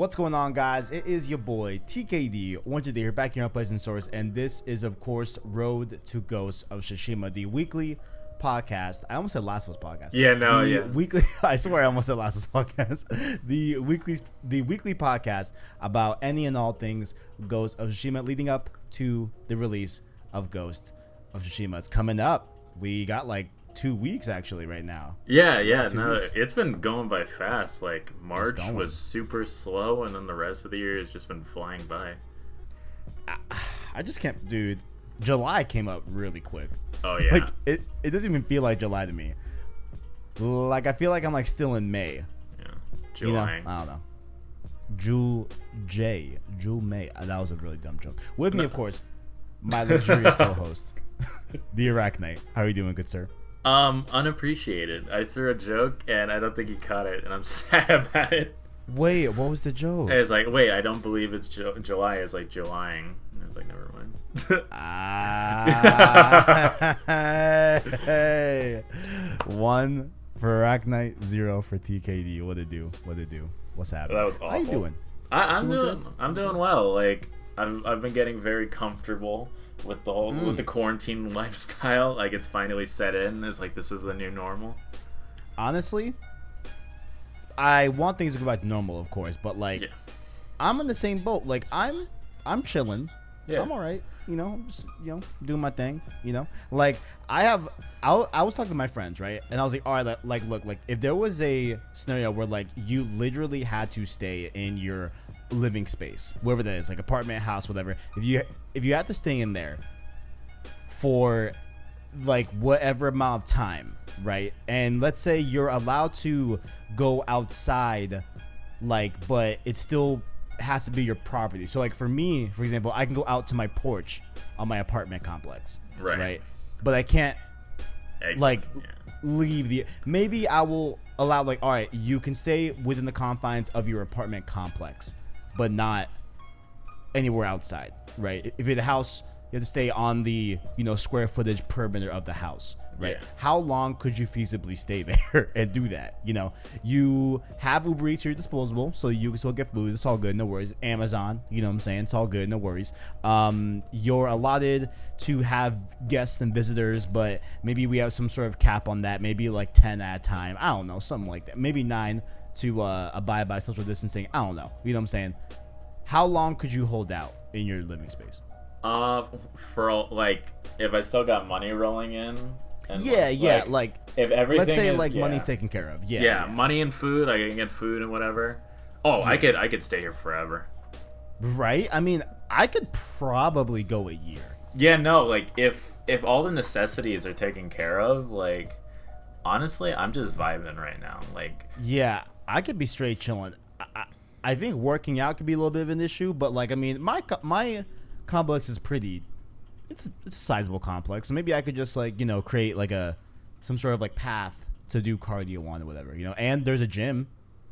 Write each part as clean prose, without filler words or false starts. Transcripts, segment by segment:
What's going on, guys? It is your boy TKD, One Today here, back here on Pleasant Source, and this is, of course, Road to Ghost of Tsushima, the weekly podcast. I almost said Last of Us podcast. Weekly. I swear, I almost said Last of Us podcast. The weekly podcast about any and all things Ghost of Tsushima, leading up to the release of Ghost of Tsushima. It's coming up. We got like 2 weeks actually right now. It's been going by fast. Like March was super slow, and then the rest of the year has just been flying by. I just can't, dude. July came up really quick. Oh yeah. Like it doesn't even feel like July to me. Like I feel like I'm like still in May. Yeah. July. You know? I don't know. Jule May. That was a really dumb joke. With me, of course, my luxurious co-host, the Arachknight. How are you doing, good sir? Unappreciated. I threw a joke and I don't think he caught it, and I'm sad about it. Wait, what was the joke? It's like, wait, I don't believe it's July. It's like Julying. And I was like, never mind. Hey. 1 for Arachknight, 0 for TKD. What it do? What's happening? That was awful. How you doing? I'm doing well. Like I've been getting very comfortable with the whole with the quarantine lifestyle. Like it's finally set in. It's like this is the new normal. Honestly, I want things to go back to normal, of course, but like I'm in the same boat. Like I'm chilling. Yeah. I'm all right. You know, just, doing my thing, like I was talking to my friends, right? And I was like, all right, look, if there was a scenario where like you literally had to stay in your living space, wherever that is, like apartment, house, whatever, if you had to stay in there for like whatever amount of time, right? And let's say you're allowed to go outside, like, but it still has to be your property. So like for me, for example, I can go out to my porch on my apartment complex, right? But I can't leave maybe I will allow, like, all right, you can stay within the confines of your apartment complex, but not anywhere outside, right? If you're the house, you have to stay on the square footage perimeter of the house, right? Yeah. How long could you feasibly stay there and do that? You have Uber Eats at your disposable, so you can still get food. It's all good, no worries. Amazon, you know what I'm saying? It's all good, no worries. You're allotted to have guests and visitors, but maybe we have some sort of cap on that. Maybe like 10 at a time. I don't know, something like that. Maybe 9 to abide by social distancing. I don't know. You know what I'm saying? How long could you hold out in your living space? For like, if I still got money rolling in. And like if everything, let's say money's taken care of. Money and food. I can get food and whatever. I could stay here forever. Right? I mean, I could probably go a year. Yeah, no, like if all the necessities are taken care of, like honestly, I'm just vibing right now. Like, yeah, I could be straight chilling. I think working out could be a little bit of an issue, but like, I mean, my complex is pretty. It's a sizable complex, so maybe I could just like create like some sort of like path to do cardio on or whatever, And there's a gym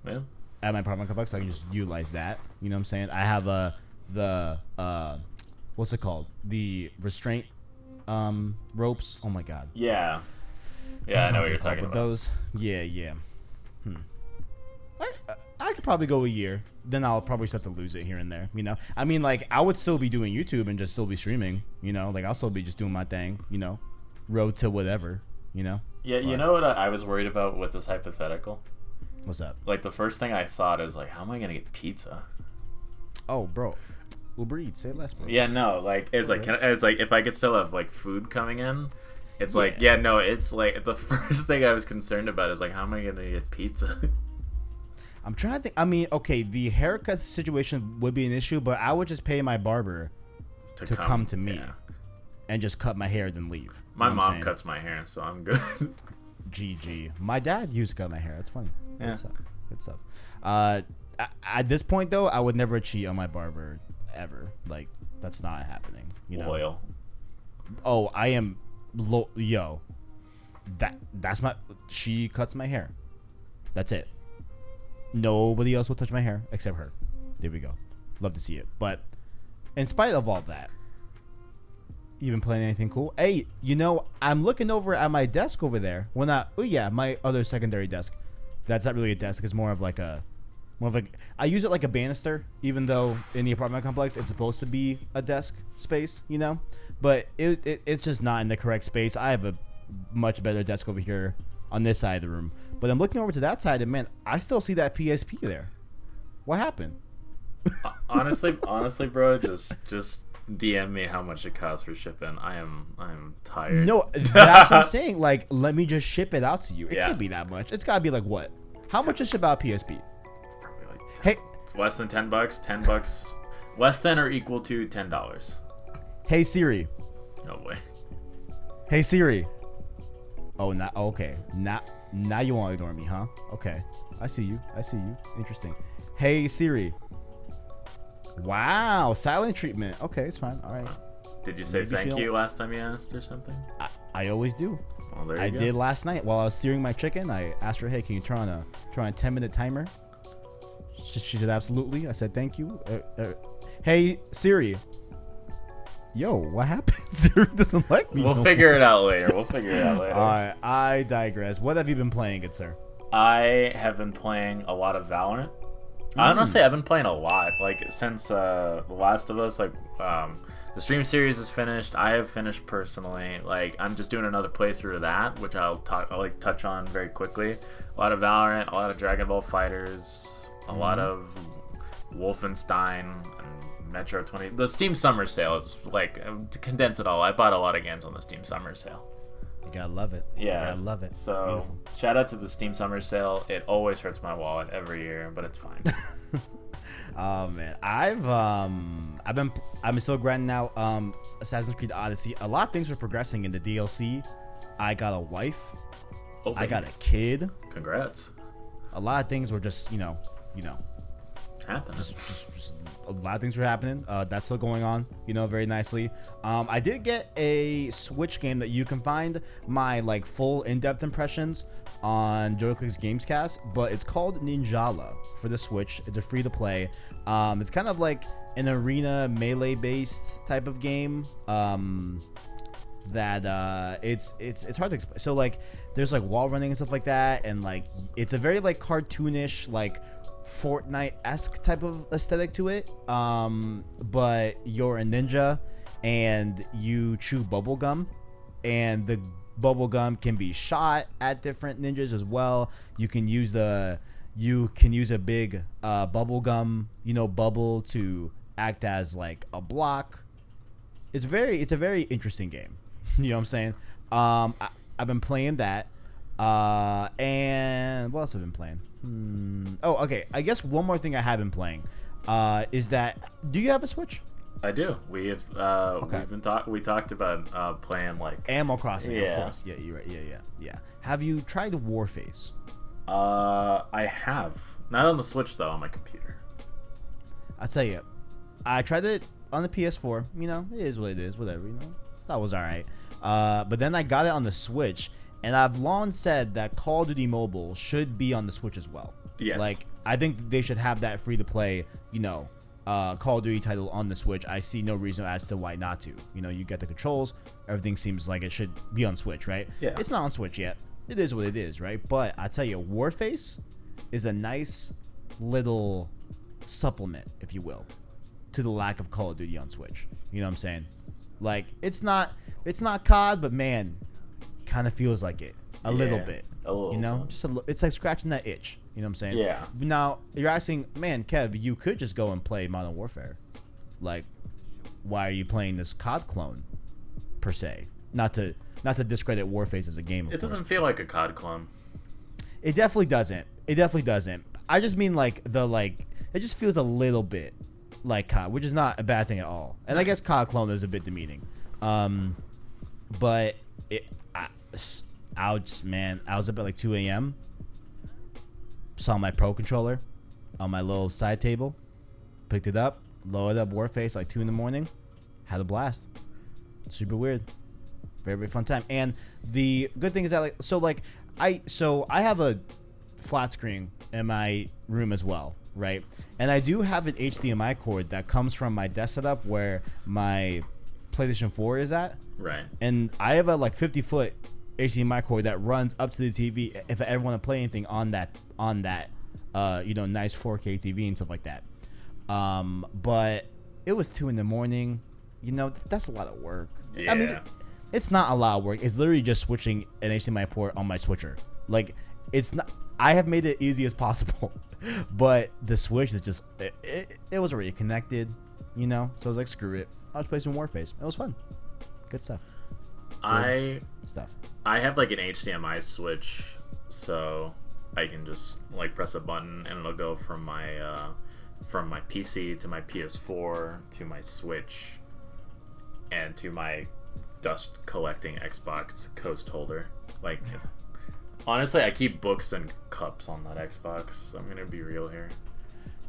at my apartment complex, so I can just utilize that. You know what I'm saying? I have the what's it called? The restraint ropes. Oh my god. Yeah. I know what you're talking about. Those. Yeah. I could probably go a year. Then I'll probably start to lose it here and there. I mean, like I would still be doing YouTube and just still be streaming. Like I'll still be just doing my thing. Road to whatever. Yeah. But, you know what I was worried about with this hypothetical? What's up? Like the first thing I thought is like, how am I gonna get pizza? Oh, bro. Uber Eats, say less, bro. Yeah, no, like it's like if I could still have like food coming in, it's like it's like the first thing I was concerned about is like, how am I gonna get pizza? I'm trying to think. I mean, okay, the haircut situation would be an issue, but I would just pay my barber to come to me and just cut my hair, then leave. My mom cuts my hair, so I'm good. GG. My dad used to cut my hair. It's funny. Yeah. Good stuff. At this point, though, I would never cheat on my barber ever. Like, that's not happening. Loyal. Oh, I am. Yo. That's my. She cuts my hair. That's it. Nobody else will touch my hair except her. There we go. Love to see it. But in spite of all that, you been playing anything cool? Hey, I'm looking over at my desk over there. My other secondary desk. That's not really a desk. It's more of like a More of like I use it like a banister, even though in the apartment complex it's supposed to be a desk space, you know. But it's just not in the correct space. I have a much better desk over here on this side of the room. But I'm looking over to that side, and man, I still see that PSP there. What happened? honestly, bro, just DM me how much it costs for shipping. I'm tired. No, that's what I'm saying. Like, let me just ship it out to you. It can't be that much. It's gotta be like what? How much is ship out PSP? Probably like 10, hey, less than $10. $10, less than or equal to $10. Hey Siri. No way. Hey Siri. Oh, not okay. Now you want to ignore me, huh? Okay, I see you. Interesting. Hey Siri. Wow, silent treatment. Okay, it's fine. All right. Did you say maybe thank you last time you asked or something? I always do. Well, there you I go. did last night while I was searing my chicken. I asked her, "Hey, can you turn on a 10-minute timer?" She said, "Absolutely." I said, "Thank you." Hey Siri. Yo, what happened? Siri doesn't like me. We'll figure it out later. All right, I digress. What have you been playing, good sir? I have been playing a lot of Valorant. Honestly, I've been playing a lot. Like since The Last of Us, like the stream series is finished. I have finished personally. Like I'm just doing another playthrough of that, which I'll touch on very quickly. A lot of Valorant, a lot of Dragon Ball Fighters, a lot of Wolfenstein and Metro 20. The Steam Summer Sale is like to condense it all. I bought a lot of games on the Steam Summer Sale. You gotta love it. Yeah, you gotta love it. So beautiful. Shout out to the Steam Summer Sale. It always hurts my wallet every year, but it's fine. Oh man, I'm still grinding out Assassin's Creed Odyssey. A lot of things are progressing in the DLC. I got a wife. Oh, I got a kid. Congrats. A lot of things were just happening. Just a lot of things were happening. That's still going on, very nicely. I did get a Switch game that you can find my like full in-depth impressions on JoyClick's Gamescast, but it's called Ninjala for the Switch. It's a free-to-play. It's kind of like an arena melee-based type of game. That it's hard to explain. So like, there's like wall running and stuff like that, and like it's a very like cartoonish like Fortnite-esque type of aesthetic to it, but you're a ninja and you chew bubblegum, and the bubblegum can be shot at different ninjas as well. You can use a big bubblegum bubble to act as like a block. It's a very interesting game. You know what I'm saying? I've been playing that, and what else have I been playing? Oh, okay. I guess one more thing I have been playing is that. Do you have a Switch? I do. We have. Okay. We talked about playing like Animal Crossing. Yeah. Of course. Yeah, you're right. Yeah. Have you tried Warface? I have. Not on the Switch though. On my computer. I'll tell you. I tried it on the PS4. It is what it is. Whatever. That was all right. But then I got it on the Switch. And I've long said that Call of Duty Mobile should be on the Switch as well. Yes. Like, I think they should have that free to play, Call of Duty title on the Switch. I see no reason as to why not to. You get the controls. Everything seems like it should be on Switch, right? Yeah. It's not on Switch yet. It is what it is, right? But I tell you, Warface is a nice little supplement, if you will, to the lack of Call of Duty on Switch. You know what I'm saying? Like, it's not COD, but man, kind of feels like it a little bit. A little. Just it's like scratching that itch. You know what I'm saying? Yeah. Now you're asking, man, Kev, you could just go and play Modern Warfare. Like, why are you playing this COD clone, per se? Not to discredit Warface as a game. It doesn't feel like a COD clone. It definitely doesn't. I just mean like it just feels a little bit like COD, which is not a bad thing at all. And I guess COD clone is a bit demeaning. But I was up at like 2 a.m. Saw my Pro controller on my little side table, picked it up, loaded up Warface like 2 in the morning, had a blast. Super weird. Very, very fun time. And the good thing is that I have a flat screen in my room as well, right? And I do have an HDMI cord that comes from my desk setup where my PlayStation 4 is at. Right. And I have a 50-foot HDMI cord that runs up to the TV if I ever want to play anything on that nice 4K TV and stuff like that. But it was 2 a.m. That's a lot of work. Yeah. I mean, it's not a lot of work. It's literally just switching an HDMI port on my switcher. Like, it's not. I have made it easy as possible, but the Switch is just it was already connected, So I was like, screw it. I was playing some Warface. It was fun. Good stuff. I have like an HDMI switch, so I can just like press a button and it'll go from my PC to my PS4 to my Switch and to my dust collecting Xbox coast holder. Like, honestly, I keep books and cups on that Xbox. I'm gonna be real here.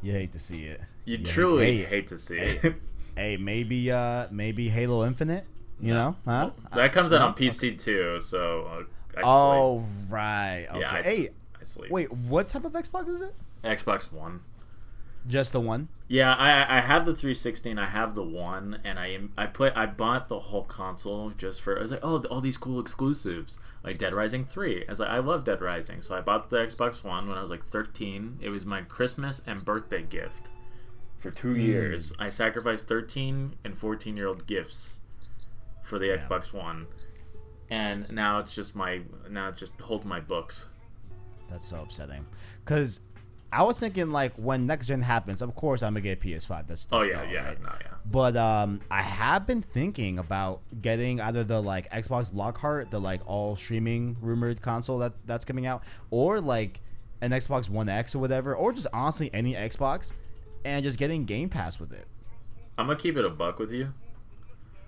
You hate to see it. You truly hate to see it. Hey, maybe Halo Infinite. Huh? Well, that comes out on PC too, so I sleep. Oh, right. Okay. Yeah, I sleep. Wait, what type of Xbox is it? Xbox One. Just the one? Yeah, I have the 360 and I have the one, and I bought the whole console just for. I was like, oh, all these cool exclusives like Dead Rising 3. I was like, I love Dead Rising, so I bought the Xbox One when I was like 13. It was my Christmas and birthday gift for 2 years. I sacrificed 13 and 14-year-old gifts for the Xbox One, and now it just holds my books. That's so upsetting, because I was thinking, like, when next gen happens, of course I'm gonna get PS5. That's right? But I have been thinking about getting either the like Xbox Lockhart, the like all streaming rumored console that's coming out, or like an Xbox One X or whatever, or just honestly any Xbox, and just getting Game Pass with it. I'm gonna keep it a buck with you.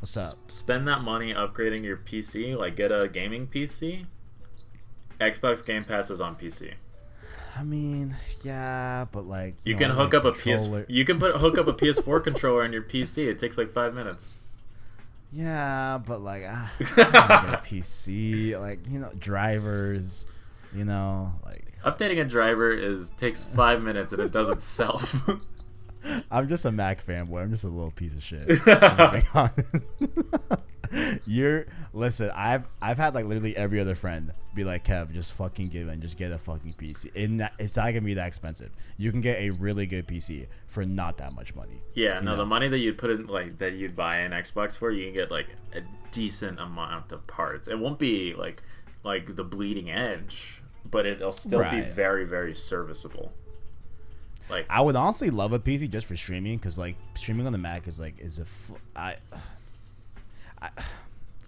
What's up? Spend that money upgrading your PC, like get a gaming PC. Xbox Game Pass is on PC. I mean, yeah, but like you can hook up a hook up a PS4 controller on your PC. It takes like 5 minutes. Yeah, but like get a PC, like drivers, like updating a driver takes 5 minutes and it does itself. I'm just a Mac fanboy. I'm just a little piece of shit. Listen. I've had like literally every other friend be like, Kev, just fucking give in, just get a fucking PC. It's not gonna be that expensive. You can get a really good PC for not that much money. Yeah, no, the money that you'd put in, like that you'd buy an Xbox for, you can get like a decent amount of parts. It won't be like the bleeding edge, but it'll still be very, very serviceable. Like, I would honestly love a PC just for streaming, because like streaming on the Mac is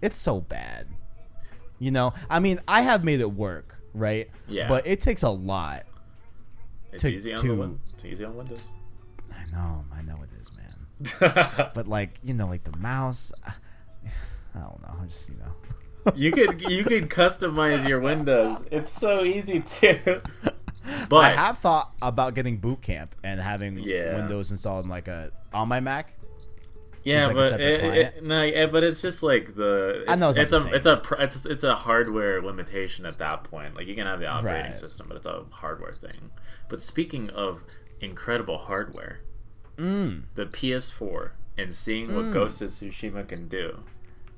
it's so bad. I mean, I have made it work, right? Yeah. But it takes a lot. It's easy on Windows. I know it is, man. But like, like the mouse, I don't know. Just you could customize your Windows. It's so easy to. But I have thought about getting Boot Camp and having Windows installed on my Mac. Yeah, like but it's just like I know it's a hardware limitation at that point. Like, you can have the operating system, but it's a hardware thing. But speaking of incredible hardware, the PS4 and seeing what Ghost of Tsushima can do.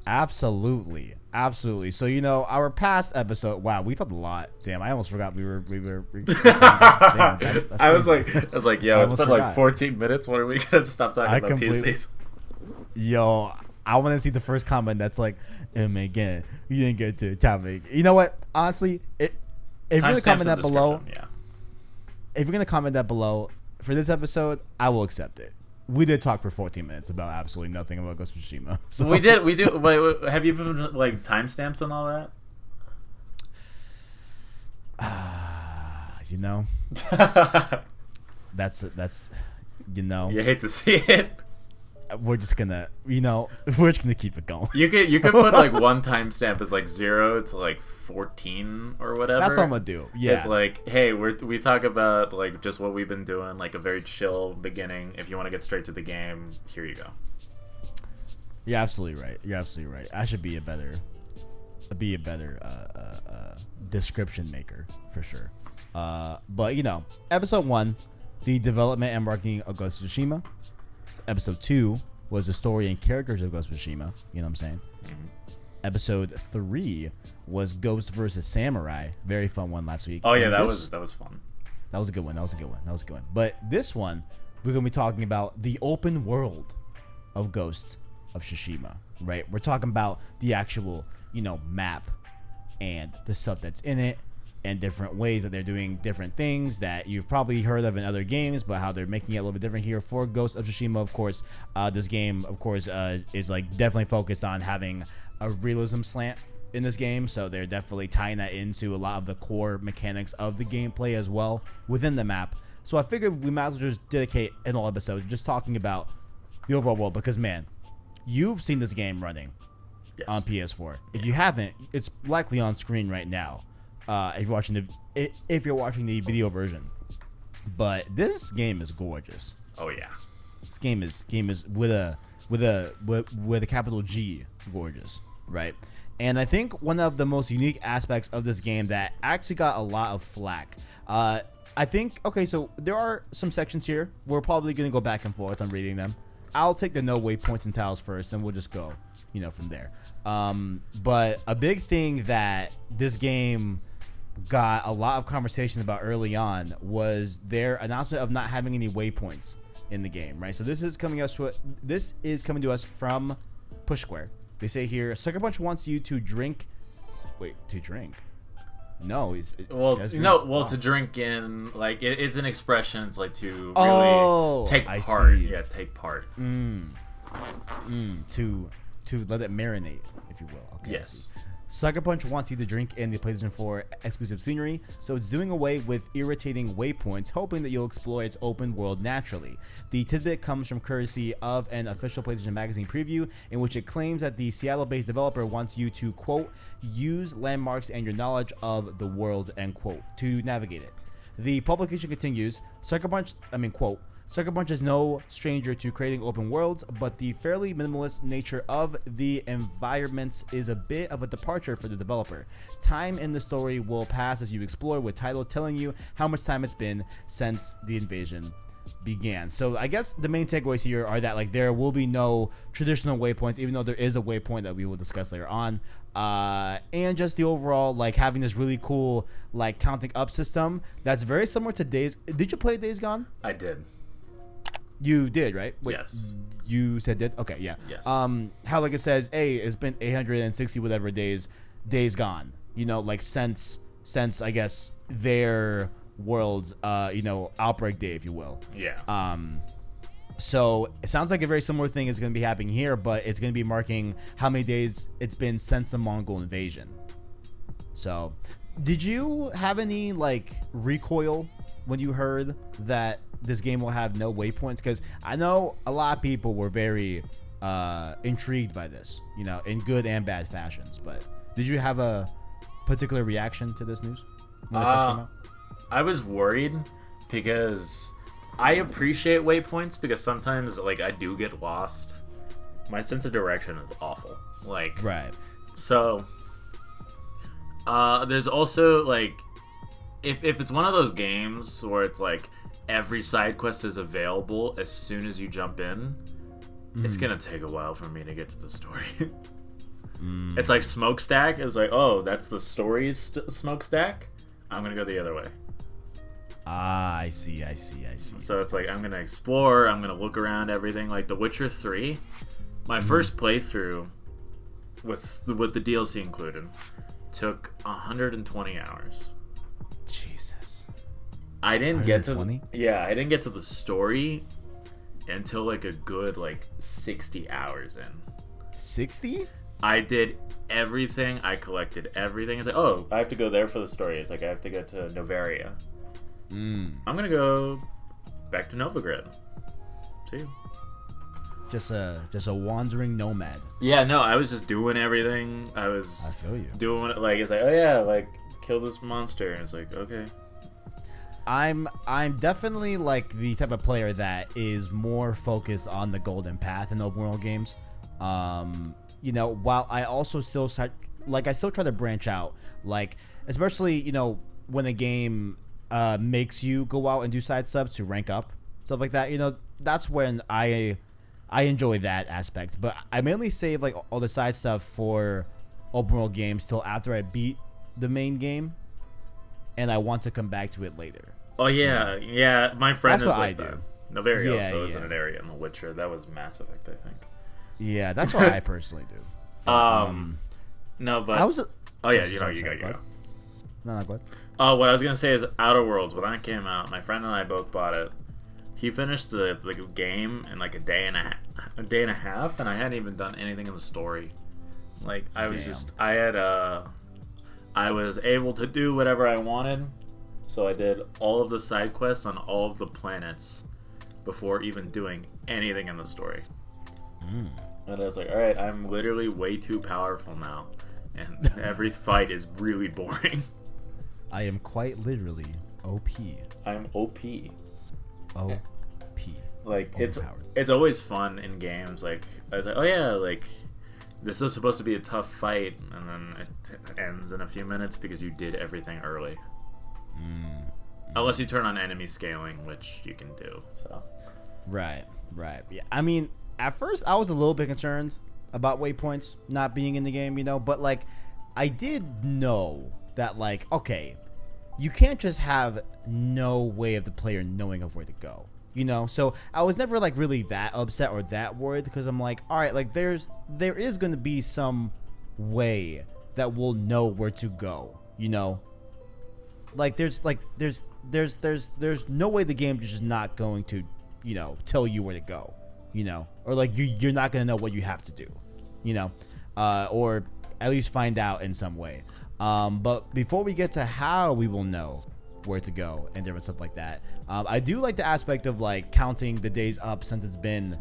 Absolutely. So our past episode. Wow, we talked a lot. Damn, I almost forgot we were. Damn, that's I was like, yo, it's been like 14 minutes. When are we gonna stop talking about PCs? Yo, I want to see the first comment that's like, again, you didn't get to the topic. You know what? Honestly, if you're gonna comment that below, if you're gonna comment that below for this episode, I will accept it. We did talk for 14 minutes about absolutely nothing about Ghost of Tsushima. So. We do. Wait, have you been like timestamps and all that? That's You hate to see it. We're just gonna keep it going. You could put like one timestamp as like 0 to like 14 or whatever. That's what I'm gonna do. Yeah. It's like, hey, we talk about like just what we've been doing, like a very chill beginning. If you want to get straight to the game, here you go. You're absolutely right. I should be a better description maker for sure. But episode 1, the development and marketing of Ghost of Tsushima. Episode 2 was the story and characters of Ghost of Tsushima. You know what I'm saying? Mm-hmm. Episode 3 was Ghost versus Samurai. Very fun one last week. Oh yeah, that was fun. That was a good one. But this one, we're gonna be talking about the open world of Ghost of Tsushima, right? We're talking about the actual, map and the stuff that's in it, and different ways that they're doing different things that you've probably heard of in other games, but how they're making it a little bit different here for Ghost of Tsushima. Of course, this game, is like definitely focused on having a realism slant in this game, so they're definitely tying that into a lot of the core mechanics of the gameplay as well within the map. So I figured we might as well just dedicate an whole episode just talking about the overall world, because man, you've seen this game running on PS4. If you haven't, it's likely on screen right now. If you're watching the video version, but this game is gorgeous. Oh yeah, this game is with a capital G, gorgeous, right? And I think one of the most unique aspects of this game that actually got a lot of flack. I think so there are some sections here. We're probably gonna go back and forth on reading them. I'll take the no waypoints and tiles first, and we'll just go, from there. But a big thing that this game got a lot of conversation about early on was their announcement of not having any waypoints in the game, right? So this is coming to us from Push Square. They say here, Sucker Punch wants you to drink. Wait, to drink? No, to drink in, like, it's an expression. It's like to really take part. See. Yeah, take part. To let it marinate, if you will. Okay. Yes. Sucker Punch wants you to drink in the PlayStation 4 exclusive scenery, so it's doing away with irritating waypoints, hoping that you'll explore its open world naturally. The tidbit comes from courtesy of an official PlayStation Magazine preview, in which it claims that the Seattle-based developer wants you to, quote, use landmarks and your knowledge of the world, end quote, to navigate it. The publication continues, quote, Sucker Punch is no stranger to creating open worlds, but the fairly minimalist nature of the environments is a bit of a departure for the developer. Time in the story will pass as you explore, with titles telling you how much time it's been since the invasion began. So I guess the main takeaways here are that, like, there will be no traditional waypoints, even though there is a waypoint that we will discuss later on. And just the overall, like, having this really cool, like, counting up system that's very similar to Days. Did you play Days Gone? I did. You did, right? Wait, yes. You said did? Okay, yeah. Yes. How, like, it says, hey, it's been 860 whatever days gone. Like, since I guess their world's outbreak day, if you will. Yeah. So it sounds like a very similar thing is going to be happening here, but it's going to be marking how many days it's been since the Mongol invasion. So, did you have any, like, recoil when you heard that this game will have no waypoints? Because I know a lot of people were very intrigued by this, in good and bad fashions. But did you have a particular reaction to this news when it first came out? I was worried because I appreciate waypoints, because sometimes, like, I do get lost. My sense of direction is awful. Like, right. So there's also, like, if it's one of those games where it's like every side quest is available as soon as you jump in, it's gonna take a while for me to get to the story. It's like Smokestack. It's like, oh, that's the story Smokestack. I'm gonna go the other way. I see. So it's like, I'm gonna explore. I'm gonna look around everything. Like The Witcher 3, my first playthrough with the DLC included took 120 hours. Jesus. I didn't get to the story until, like, a good, like, 60 hours in. 60? I did everything. I collected everything. It's like, oh, I have to go there for the story. It's like, I have to go to Novaria. I'm gonna go back to Novigrad. See you. Just a wandering nomad. Yeah, no, I was just doing everything. I feel you. Doing it, like, it's like, oh yeah, like, kill this monster, and it's like, okay. I'm definitely, like, the type of player that is more focused on the golden path in open world games. While I also still try to branch out, like, especially, when a game makes you go out and do side stuff to rank up, stuff like that. That's when I enjoy that aspect. But I mainly save, like, all the side stuff for open world games till after I beat the main game. and I want to come back to it later. Oh yeah, yeah. My friend That's is what like I that. do. Novario Yeah, also is yeah. in an area in The Witcher. That was Mass Effect, I think. Yeah, that's what I personally do. But, No, but I was. oh yeah, you gotta go. No, go ahead. Oh, what I was gonna say is Outer Worlds. When that came out, my friend and I both bought it. He finished the game in like a day and a half, and I hadn't even done anything in the story. Like I was able to do whatever I wanted, so I did all of the side quests on all of the planets before even doing anything in the story. And I was like, all right, I'm literally way too powerful now, and every fight is really boring. I am quite literally OP. I'm OP. OP. Like it's always fun in games. Like I was like, oh yeah, like this is supposed to be a tough fight, and then it ends in a few minutes because you did everything early. Unless you turn on enemy scaling, which you can do. So. Right. Yeah. I mean, at first I was a little bit concerned about waypoints not being in the game, but like I did know that, like, okay, you can't just have no way of the player knowing of where to go. So I was never like really that upset or that worried, because I'm like, all right, like there is going to be some way that we'll know where to go, like there's no way the game is just not going to, tell you where to go, or like you're not going to know what you have to do, or at least find out in some way. But before we get to how we will know where to go and different stuff like that, I do like the aspect of like counting the days up since it's been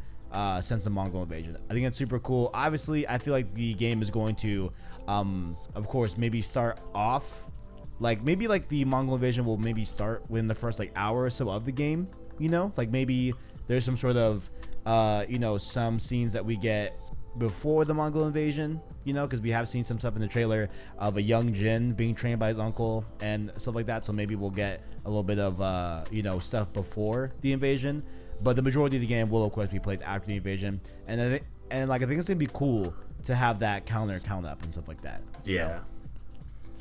since the Mongol invasion. I think it's super cool. Obviously, I feel like the game is going to, of course, maybe start off like maybe like the Mongol invasion will maybe start within the first like hour or so of the game. Like maybe there's some sort of some scenes that we get before the Mongol invasion, because we have seen some stuff in the trailer of a young Jin being trained by his uncle and stuff like that. So maybe we'll get a little bit of stuff before the invasion, but the majority of the game will of course be played after the invasion. And I think it's gonna be cool to have that count up and stuff like that. Yeah,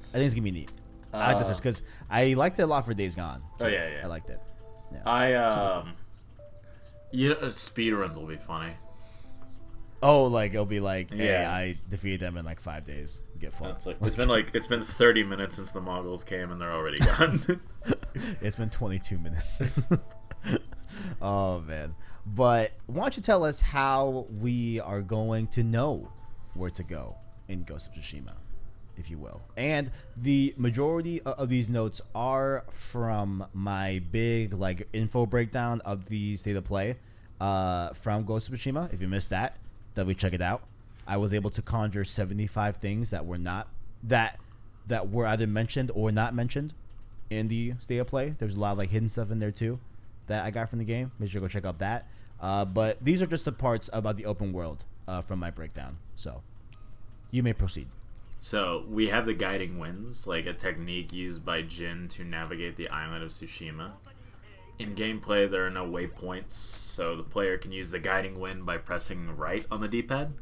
I think it's gonna be neat. I like that because I liked it a lot for Days Gone. So yeah, I liked it. Yeah. Speedruns will be funny. Oh, like it'll be like, hey, Yeah. I defeated them in like 5 days. Get fucked. It's been 30 minutes since the Mongols came and they're already gone. It's been 22 minutes. Oh man. But why don't you tell us how we are going to know where to go in Ghost of Tsushima, if you will. And the majority of these notes are from my big like info breakdown of the state of play from Ghost of Tsushima. If you missed that, definitely check it out. I was able to conjure 75 things that were not that were either mentioned or not mentioned in the state of play. There's a lot of like hidden stuff in there too that I got from the game. Make sure to go check out that. But these are just the parts about the open world from my breakdown. So you may proceed. So we have the guiding winds, like a technique used by Jin to navigate the island of Tsushima. In gameplay, there are no waypoints, so the player can use the guiding wind by pressing right on the D-pad,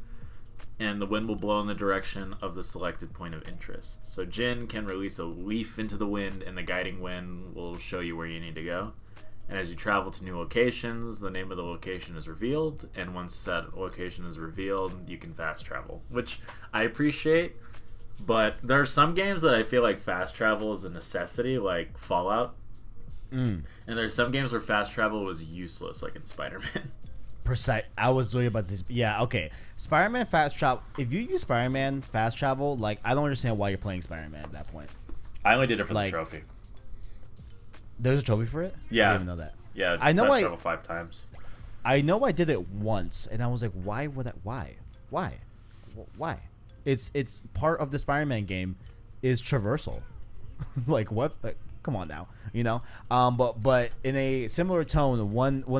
and the wind will blow in the direction of the selected point of interest. So Jin can release a leaf into the wind, and the guiding wind will show you where you need to go. And as you travel to new locations, the name of the location is revealed, and once that location is revealed, you can fast travel, which I appreciate. But there are some games that I feel like fast travel is a necessity, like Fallout. And there's some games where fast travel was useless, like in Spider-Man. Precise. I was really about to say, yeah, okay. Spider-Man fast travel. If you use Spider-Man fast travel, like I don't understand why you're playing Spider-Man at that point. I only did it for the trophy. There's a trophy for it? Yeah. I didn't even know that. Yeah, I know fast travel 5 times. I know I did it once, and I was like, why would that? Why? It's part of the Spider-Man game is traversal. Like what? Like, come on now, But in a similar tone,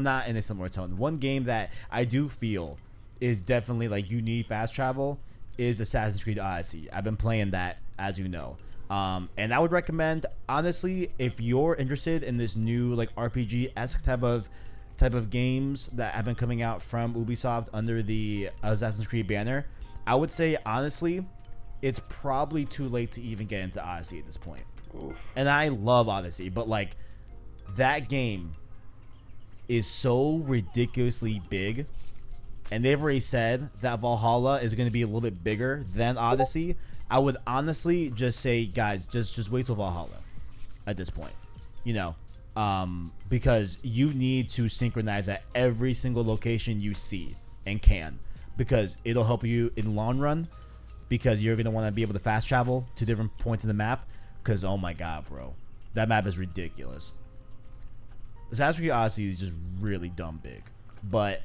not in a similar tone. One game that I do feel is definitely like you need fast travel is Assassin's Creed Odyssey. I've been playing that, as you know. And I would recommend, honestly, if you're interested in this new like RPG-esque type of games that have been coming out from Ubisoft under the Assassin's Creed banner, I would say honestly, it's probably too late to even get into Odyssey at this point. And I love Odyssey, but like that game is so ridiculously big, and they've already said that Valhalla is going to be a little bit bigger than Odyssey. I would honestly just say, guys, just wait till Valhalla at this point, you know, because you need to synchronize at every single location you see and can, because it'll help you in the long run, because you're going to want to be able to fast travel to different points in the map, because oh my god, bro, that map is ridiculous. Assassin's Creed Odyssey is just really dumb big, but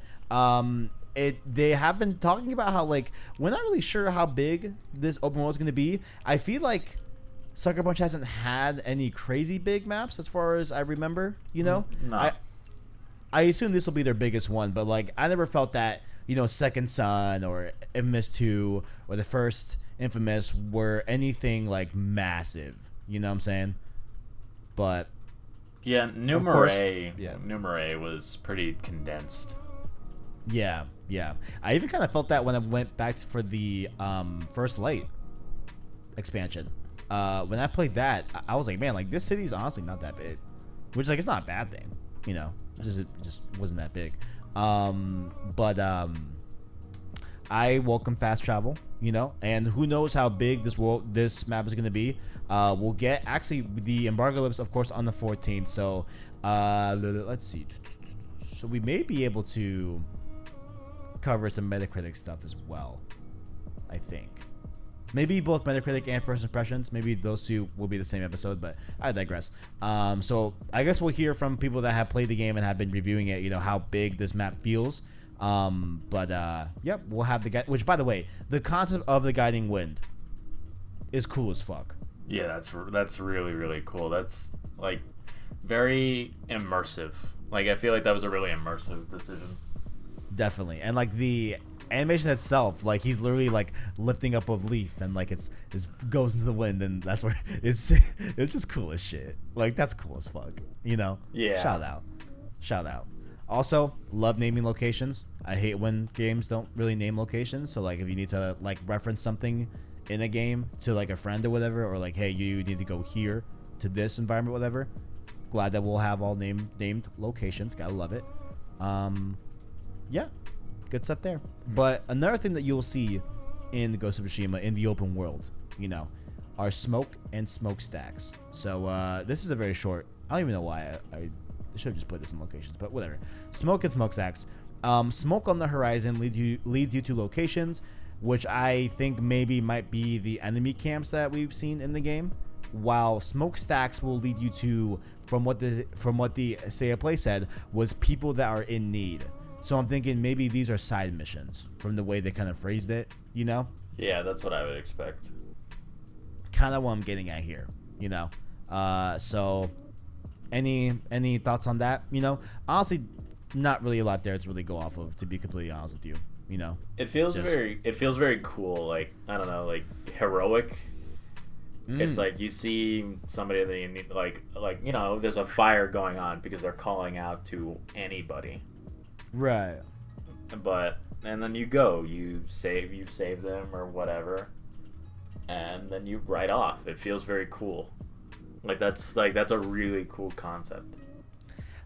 they have been talking about how, like, we're not really sure how big this open world is going to be. I feel like Sucker Punch hasn't had any crazy big maps as far as I remember, you know? No. I assume this will be their biggest one, but like I never felt that, you know, Second Son or Infamous 2 or the first Infamous were anything like massive, you know what I'm saying? But yeah, Numeray was pretty condensed. Yeah. I even kind of felt that when I went back for the First Light expansion. When I played that, I was like, man, like this city's honestly not that big, which like it's not a bad thing, you know. It just wasn't that big. But I welcome fast travel, you know, and who knows how big this map is going to be. We'll get actually the embargo lifts, of course, on the 14th. So let's see. So we may be able to cover some Metacritic stuff as well, I think. Maybe both Metacritic and First Impressions. Maybe those two will be the same episode, but I digress. So I guess we'll hear from people that have played the game and have been reviewing it, you know, how big this map feels. Yep, we'll have the guide, which, by the way, the concept of the guiding wind is cool as fuck. Yeah, that's really, really cool. That's like very immersive. Like I feel like that was a really immersive decision. Definitely. And like the animation itself, like he's literally like lifting up a leaf and like it goes into the wind, and that's where it's just cool as shit. Like that's cool as fuck, you know? Yeah. Shout out. Also, love naming locations. I hate when games don't really name locations. So like if you need to like reference something in a game to like a friend or whatever, or like, hey, you need to go here to this environment, whatever. Glad that we'll have all named locations. Gotta love it. Yeah, good stuff there. But another thing that you'll see in the Ghost of Tsushima in the open world, you know, are smoke and smokestacks. So this is a very short. I don't even know why I should have just put this in locations, but whatever. Smoke and smokestacks. Smoke on the horizon leads you to locations, which I think maybe might be the enemy camps that we've seen in the game. While smokestacks will lead you to, from what the Say a Play said, was people that are in need. So I'm thinking maybe these are side missions from the way they kind of phrased it, you know? Yeah, that's what I would expect. Kind of what I'm getting at here, you know? So any thoughts on that? You know, honestly, not really a lot there to really go off of, to be completely honest with you, you know? It feels very cool, like, I don't know, like heroic. It's like you see somebody that you need, like, you know, there's a fire going on because they're calling out to anybody. Right. And then you save them or whatever, and then you ride off. It feels very cool. That's a really cool concept.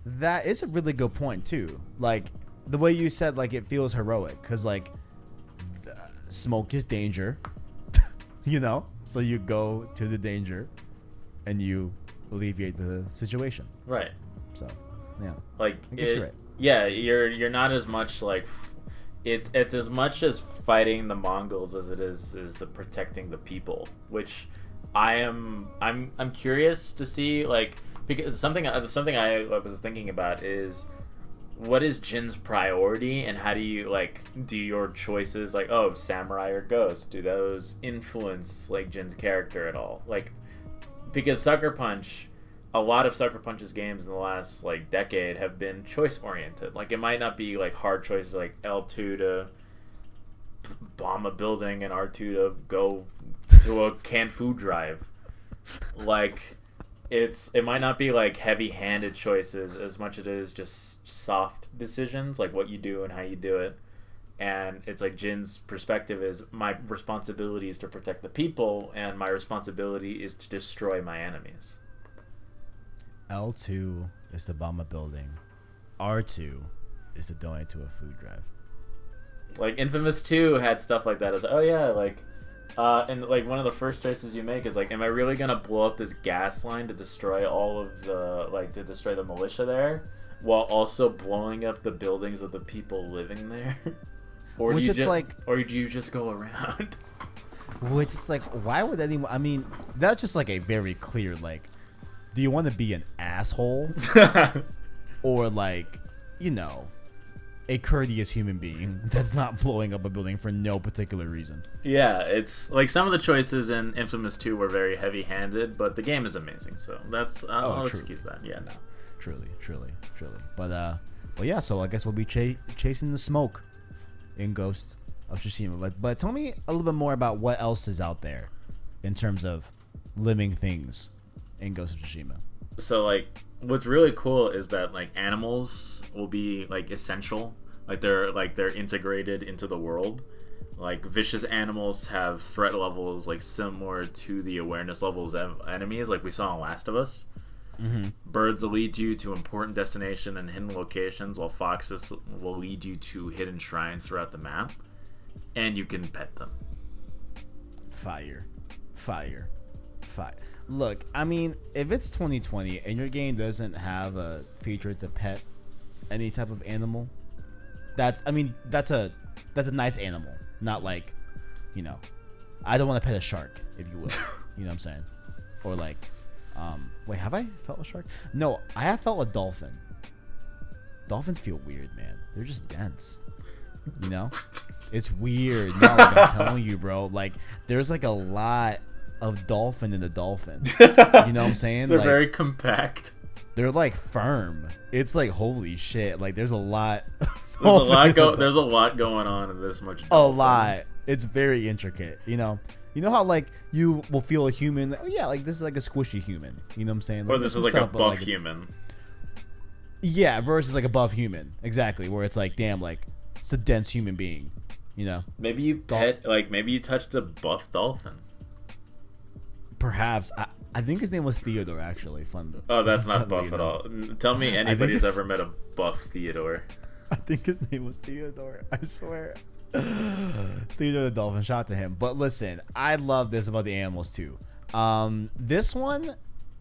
That is a really good point too. Like the way you said, like it feels heroic, because like smoke is danger, you know. So you go to the danger, and you alleviate the situation. Right. So, yeah. Like I guess you're right. Yeah, you're not as much like it's as much as fighting the Mongols as it is the protecting the people, which I'm curious to see, like, because something I was thinking about is what is Jin's priority, and how do you like do your choices, like, oh, samurai or ghost, do those influence like Jin's character at all? Like, because a lot of Sucker Punch's games in the last like decade have been choice oriented. Like it might not be like hard choices like L2 to bomb a building and R2 to go to a canned food drive. Like it might not be like heavy-handed choices as much as it is just soft decisions, like what you do and how you do it. And it's like Jin's perspective is my responsibility is to protect the people, and my responsibility is to destroy my enemies. L2 is to bomb a building. R2 is to donate to a food drive. Like Infamous 2 had stuff like that. It's oh yeah, like and like one of the first choices you make is like, am I really gonna blow up this gas line to destroy all of the to destroy the militia there, while also blowing up the buildings of the people living there? Or do you just go around? Which is like, why would anyone? I mean, that's just like a very clear like, do you want to be an asshole, or like, a courteous human being that's not blowing up a building for no particular reason? Yeah, it's like some of the choices in Infamous 2 were very heavy-handed, but the game is amazing, so that's I'll excuse that. Yeah, no. Truly. But well, yeah. So I guess we'll be chasing the smoke in Ghost of Tsushima. But tell me a little bit more about what else is out there in terms of living things in Ghost of Tsushima. So like, what's really cool is that like animals will be like essential. Like they're integrated into the world. Like vicious animals have threat levels like similar to the awareness levels of enemies, like we saw in Last of Us. Mm-hmm. Birds will lead you to important destination and hidden locations, while foxes will lead you to hidden shrines throughout the map, and you can pet them. Fire. Look, I mean, if it's 2020 and your game doesn't have a feature to pet any type of animal, that's a nice animal. Not like, I don't want to pet a shark, if you will. You know what I'm saying? Or like, wait, have I felt a shark? No, I have felt a dolphin. Dolphins feel weird, man. They're just dense. It's weird. No, like I'm telling you, bro. Like, there's like a lot of dolphin in a dolphin. You know what I'm saying? They're like, very compact. They're like firm. It's like, holy shit. Like, there's a lot. There's a lot going on in this much dolphin. A lot. It's very intricate. You know how like you will feel a human. Oh yeah, like this is like a squishy human. You know what I'm saying? Like, or this is like a buff human. Yeah, versus like a buff human. Exactly. Where it's like, damn, like it's a dense human being. Maybe you maybe you touched a buff dolphin. Perhaps. I think his name was Theodore, actually. Fun. Oh, that's not buff at all. Tell me anybody's ever met a buff Theodore. I think his name was Theodore. I swear. Theodore the dolphin. Shout out to him. But listen, I love this about the animals too. This one,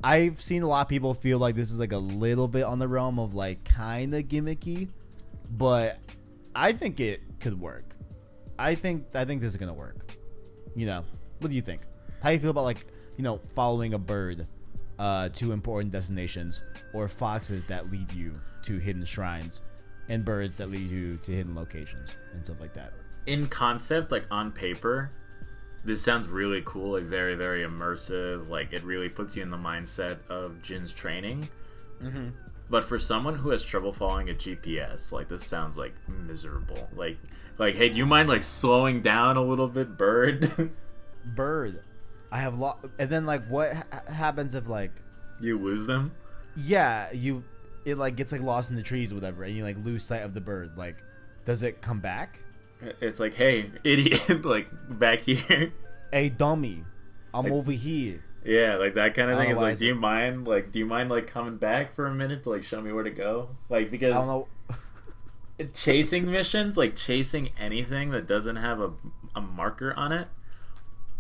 I've seen a lot of people feel like this is like a little bit on the realm of like kind of gimmicky, but I think it could work. I think this is gonna work. What do you think? How do you feel about like following a bird to important destinations, or foxes that lead you to hidden shrines, and birds that lead you to hidden locations and stuff like that? In concept, like on paper, this sounds really cool, like very, very immersive. Like it really puts you in the mindset of Jin's training. Mm-hmm. But for someone who has trouble following a GPS, like this sounds like miserable. Like hey, do you mind like slowing down a little bit, bird? Bird. I have and then like what happens if like you lose them? Yeah, it like gets like lost in the trees or whatever, and you like lose sight of the bird. Like, does it come back? It's like, hey, idiot, like back here. Hey, dummy, I'm over here. Yeah, like that kind of thing. Is like, do you mind like coming back for a minute to like show me where to go? Like, because I don't know. Chasing missions, like chasing anything that doesn't have a marker on it,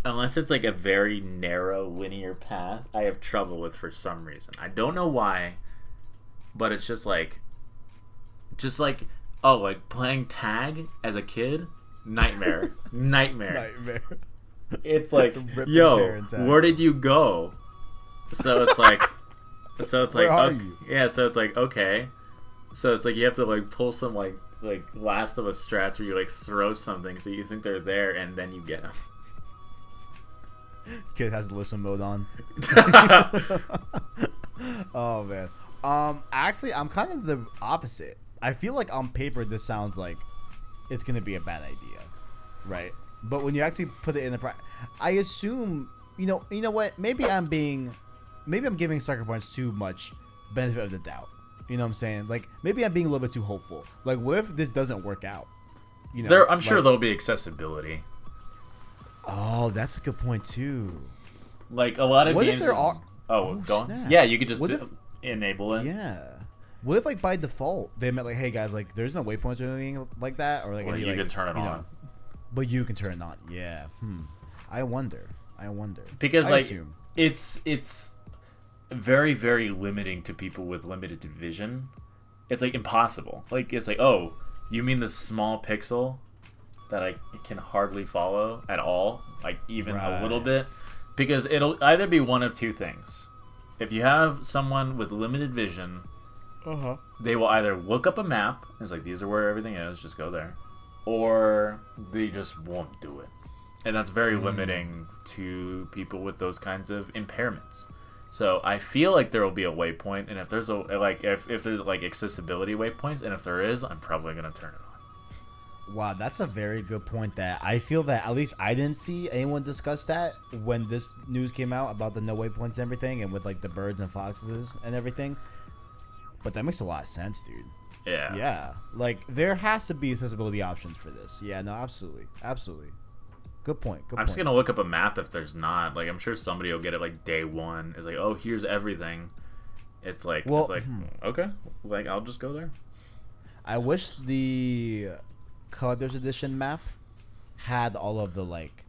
unless it's like a very narrow linear path, I have trouble with for some reason. I don't know why, but it's just like oh, like playing tag as a kid, nightmare. It's like, yo, where did you go? So it's like where are you? Yeah, so it's like, okay, so it's like you have to like pull some like Last of Us strats where you like throw something so you think they're there and then you get them. Kid has listen mode on. Oh man. Actually, I'm kind of the opposite. I feel like on paper this sounds like it's gonna be a bad idea, right? But when you actually put it in the I assume you know what? Maybe I'm giving Sucker Punch too much benefit of the doubt. You know what I'm saying? Like maybe I'm being a little bit too hopeful. Like, what if this doesn't work out? You know, I'm sure there'll be accessibility. Oh, that's a good point too. Like a lot of what games. If there are... go on. Yeah, you could just enable it. Yeah. What if like by default they meant like, hey guys, like there's no waypoints or anything like that, or like you can turn it on. But you can turn it on. Yeah. I wonder. Because like it's very, very limiting to people with limited vision. It's like impossible. Like it's like, oh, you mean the small pixel that I can hardly follow at all, like even a little bit? Because it'll either be one of two things. If you have someone with limited vision, they will either look up a map and it's like, these are where everything is, just go there, or they just won't do it. And that's very limiting to people with those kinds of impairments. So I feel like there will be a waypoint, and if there's if there's like accessibility waypoints, and if there is, I'm probably gonna turn it on. Wow, that's a very good point. That I feel that at least I didn't see anyone discuss that when this news came out about the no waypoints and everything, and with like the birds and foxes and everything. But that makes a lot of sense, dude. Yeah. Like there has to be accessibility options for this. Yeah. No. Absolutely. Good point. I'm just gonna look up a map if there's not. Like I'm sure somebody will get it like day one. It's like, oh, here's everything. It's like, okay, like I'll just go there. I wish the Collector's Edition map had all of the like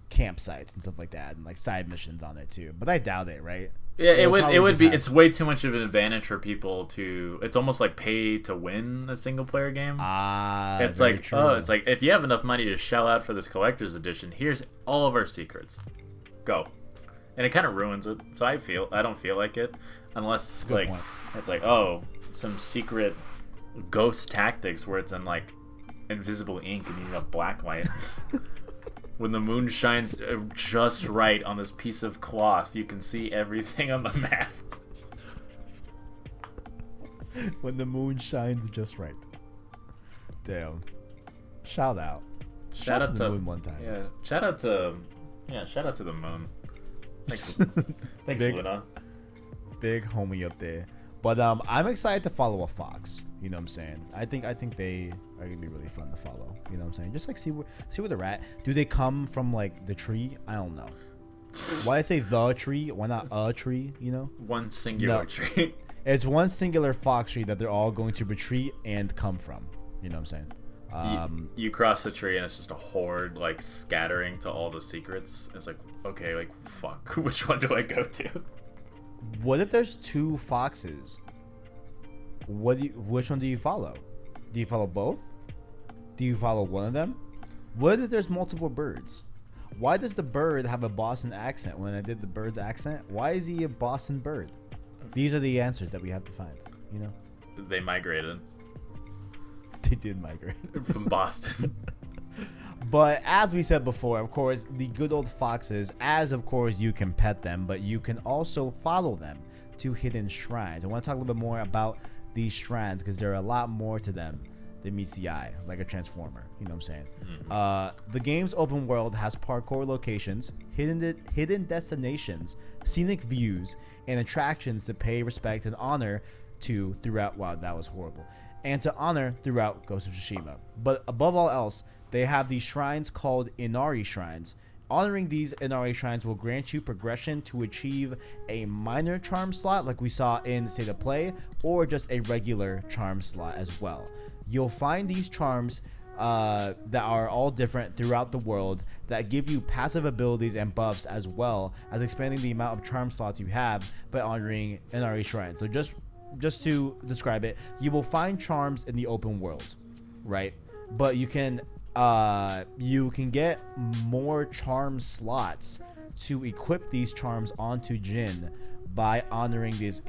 campsites and stuff like that, and like side missions on it too. But I doubt it, right? Yeah, it would be. It's way too much of an advantage for people to. It's almost like pay to win a single player game. It's like true. It's like if you have enough money to shell out for this collector's edition, here's all of our secrets. Go, and it kind of ruins it. So I don't feel like it unless Good point. It's like some secret ghost tactics where it's in like invisible ink and you need a black light. When the moon shines just right on this piece of cloth, you can see everything on the map. When the moon shines just right. Damn. Shout out. Shout out to the moon one time. Yeah. Shout out to the moon. Thanks, Luna. Big homie up there. But I'm excited to follow a fox. You know what I'm saying? I think they are gonna be really fun to follow. You know what I'm saying? Just like see where they're at. Do they come from like the tree? I don't know. Why I say the tree? Why not a tree? You know? One singular tree. It's one singular fox tree that they're all going to retreat and come from. You know what I'm saying? You cross the tree and it's just a horde like scattering to all the secrets. It's like, okay, like fuck, which one do I go to? What if there's two foxes? Which one do you follow? Do you follow both? Do you follow one of them? What if there's multiple birds? Why does the bird have a Boston accent? When I did the bird's accent, why is he a Boston bird? These are the answers that we have to find. You know? They migrated. They did migrate from Boston. But as we said before, of course, the good old foxes, as of course you can pet them, but you can also follow them to hidden shrines. I want to talk a little bit more about these shrines because there are a lot more to them than meets the eye, like a transformer. You know what I'm saying? Mm-hmm. The game's open world has parkour locations, hidden destinations, scenic views, and attractions to pay respect and honor to throughout. Wow, that was horrible. And to honor throughout Ghost of Tsushima. But above all else, they have these shrines called Inari Shrines. Honoring these Inari Shrines will grant you progression to achieve a minor charm slot like we saw in State of Play, or just a regular charm slot as well. You'll find these charms that are all different throughout the world that give you passive abilities and buffs, as well as expanding the amount of charm slots you have by honoring Inari Shrines. So just to describe it, you will find charms in the open world, right? But you can get more charm slots to equip these charms onto Jin by honoring these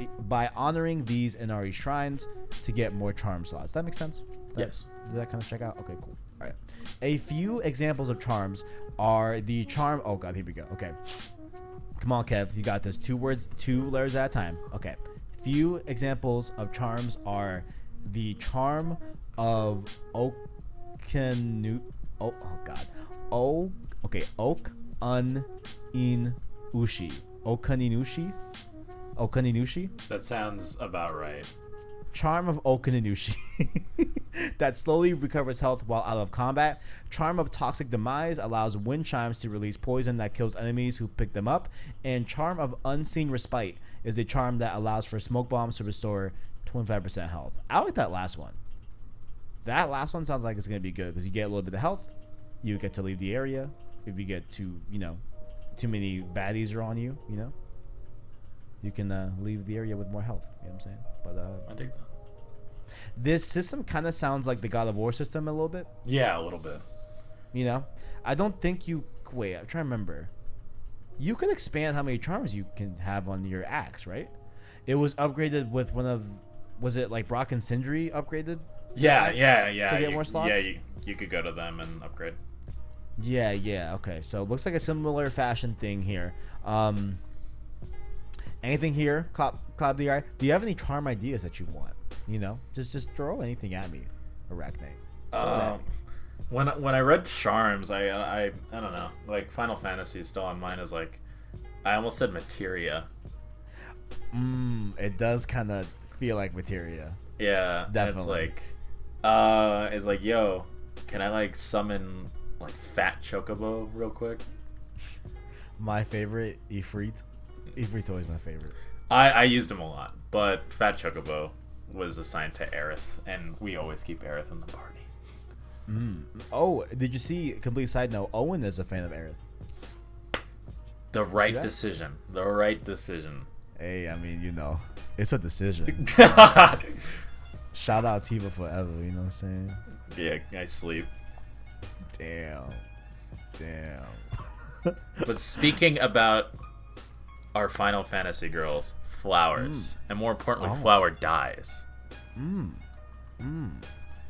Inari Shrines to get more charm slots. That makes sense? Yes. Does that kind of check out? Okay, cool. All right. A few examples of charms are the charm. Oh God, here we go. Okay. Come on, Kev. You got this. 2 letters at a time. Okay. Few examples of charms are the charm of Okaninushi. Okaninushi. That sounds about right. Charm of Okinanushi that slowly recovers health while out of combat. Charm of Toxic Demise allows wind chimes to release poison that kills enemies who pick them up. And Charm of Unseen Respite is a charm that allows for smoke bombs to restore 25% health. I like that last one. That last one sounds like it's going to be good because you get a little bit of health. You get to leave the area. If you get too many baddies are on you, you can leave the area with more health. You know what I'm saying? But I dig that. This system kind of sounds like the God of War system a little bit. Yeah, a little bit. I don't think you... Wait, I'm trying to remember. You could expand how many charms you can have on your axe, right? It was upgraded with one of... Was it like Brock and Sindri upgraded? Yeah. To get more slots? Yeah, you could go to them and upgrade. Yeah. Okay, so it looks like a similar fashion thing here. Anything here, Cloud DR? Do you have any charm ideas that you want? Just throw anything at me, Arachknight. When I read charms, I don't know. Like Final Fantasy is still on mine as like, I almost said materia. It does kind of feel like materia. Yeah, definitely. It's like, yo, can I like summon like fat chocobo real quick? My favorite, Ifrit. Ifrit's always my favorite. I used him a lot, but fat chocobo was assigned to Aerith, and we always keep Aerith in the party. Oh, did you see? Complete side note: Owen is a fan of Aerith. The right decision. The right decision. Hey, I mean, it's a decision. Shout out Tiva forever. You know what I'm saying? Yeah, I sleep. Damn. But speaking about our Final Fantasy girls, flowers, and more importantly, flower dyes.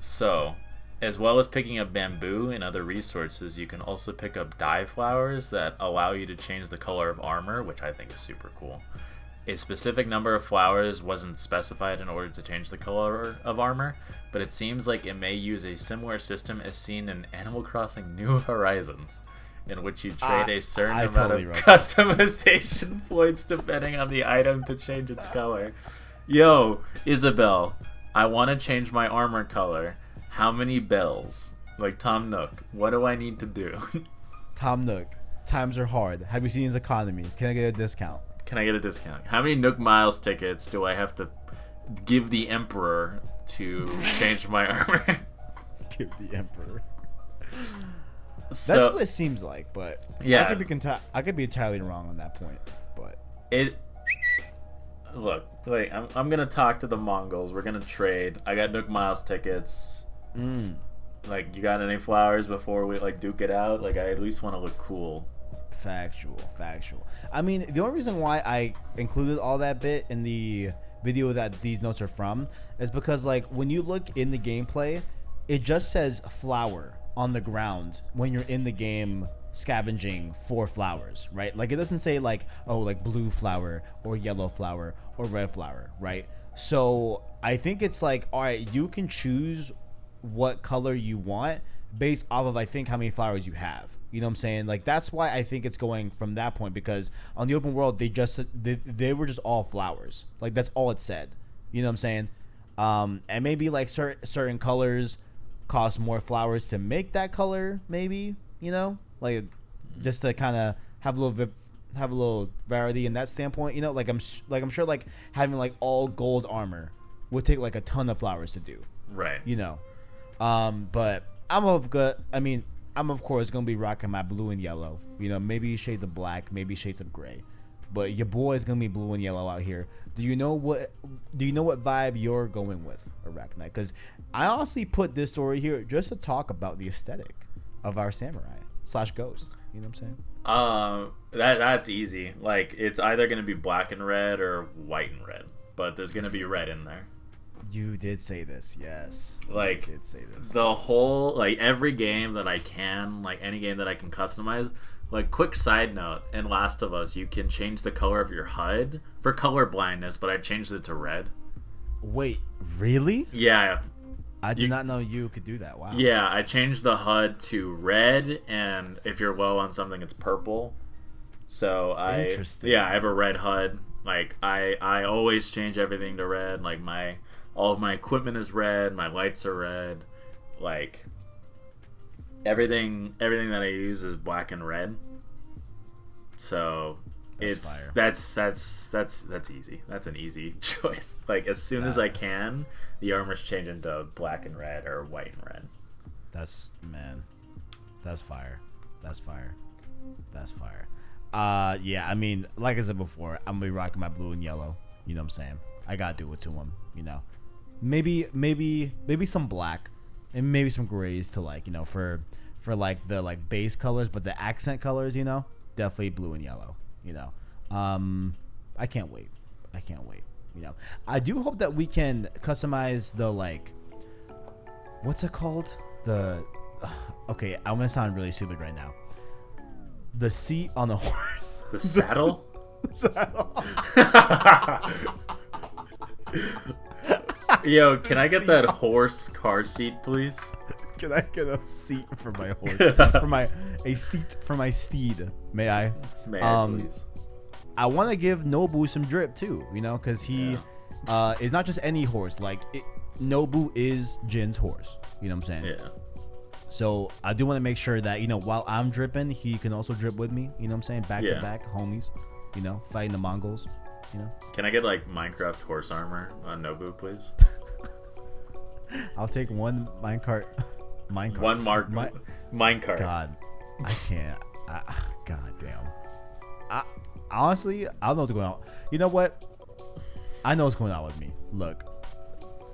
So, as well as picking up bamboo and other resources, you can also pick up dye flowers that allow you to change the color of armor, which I think is super cool. A specific number of flowers wasn't specified in order to change the color of armor, but it seems like it may use a similar system as seen in Animal Crossing New Horizons, in which you trade a certain amount of customization points depending on the item to change its color. Yo, Isabel, I want to change my armor color. How many bells? Like Tom Nook, what do I need to do? Tom Nook, times are hard. Have you seen his economy? Can I get a discount? How many Nook Miles tickets do I have to give the Emperor to change my armor? Give the Emperor. So, that's what it seems like, but yeah, I could be entirely wrong on that point. But look, like I'm gonna talk to the Mongols. We're gonna trade. I got Nook Miles tickets. Like, you got any flowers before we like duke it out? Like, I at least want to look cool. Factual. I mean, the only reason why I included all that bit in the video that these notes are from is because, like, when you look in the gameplay, it just says flower on the ground when you're in the game scavenging for flowers, right? Like, it doesn't say like, oh, like blue flower or yellow flower or red flower, right? So I think it's like, all right, you can choose what color you want based off of, I think, how many flowers you have. You know what I'm saying? Like, that's why I think it's going from that point, because on the open world, they were just all flowers. Like, that's all it said. You know what I'm saying? And maybe like certain colors cost more flowers to make that color, maybe, like just to kind of have a little variety in that standpoint. Like I'm sure like having like all gold armor would take like a ton of flowers to do. Right. But I'm of course gonna be rocking my blue and yellow. Maybe shades of black, maybe shades of gray. But your boy is gonna be blue and yellow out here. Do you know what vibe you're going with, Arachknight? Because I honestly put this story here just to talk about the aesthetic of our samurai / ghost. You know what I'm saying? That's easy. Like, it's either gonna be black and red or white and red, but there's gonna be red in there. You did say this, yes. Like, you did say this. The whole, like, every game that I can, like, any game that I can customize. Like, quick side note, in Last of Us, you can change the color of your HUD for color blindness, but I changed it to red. Wait, really? Yeah. I did not know you could do that. Wow. Yeah, I changed the HUD to red, and if you're low on something, it's purple. So Interesting. Yeah, I have a red HUD, Like I always change everything to red. Like all of my equipment is red. My lights are red. Like everything that I use is black and red. So that's easy. That's an easy choice. Like as soon as I can, the armors change into black and red or white and red. That's fire. That's fire. Yeah, I mean, like I said before, I'm gonna be rocking my blue and yellow. You know what I'm saying? I gotta do it to them. You know, maybe some black, and maybe some grays to like, you know, for like the like base colors, but the accent colors, you know, definitely blue and yellow. You know, I can't wait. You know, I do hope that we can customize the like, what's it called? Okay, I'm gonna sound really stupid right now. The seat on the horse. The saddle? The saddle. Yo, can I get that horse car seat, please? Can I get a seat for my horse? A seat for my steed. May I? May I, please? I want to give Nobu some drip too, you know, because he is not just any horse. Like Nobu is Jin's horse. You know what I'm saying? Yeah. So I do want to make sure that, you know, while I'm dripping, he can also drip with me. You know what I'm saying? Back to back, homies. You know, fighting the Mongols. You know. Can I get like Minecraft horse armor on Nobu, please? I'll take one minecart. Minecart. God, I can't. God damn. Honestly, I don't know what's going on. You know what? I know what's going on with me. Look,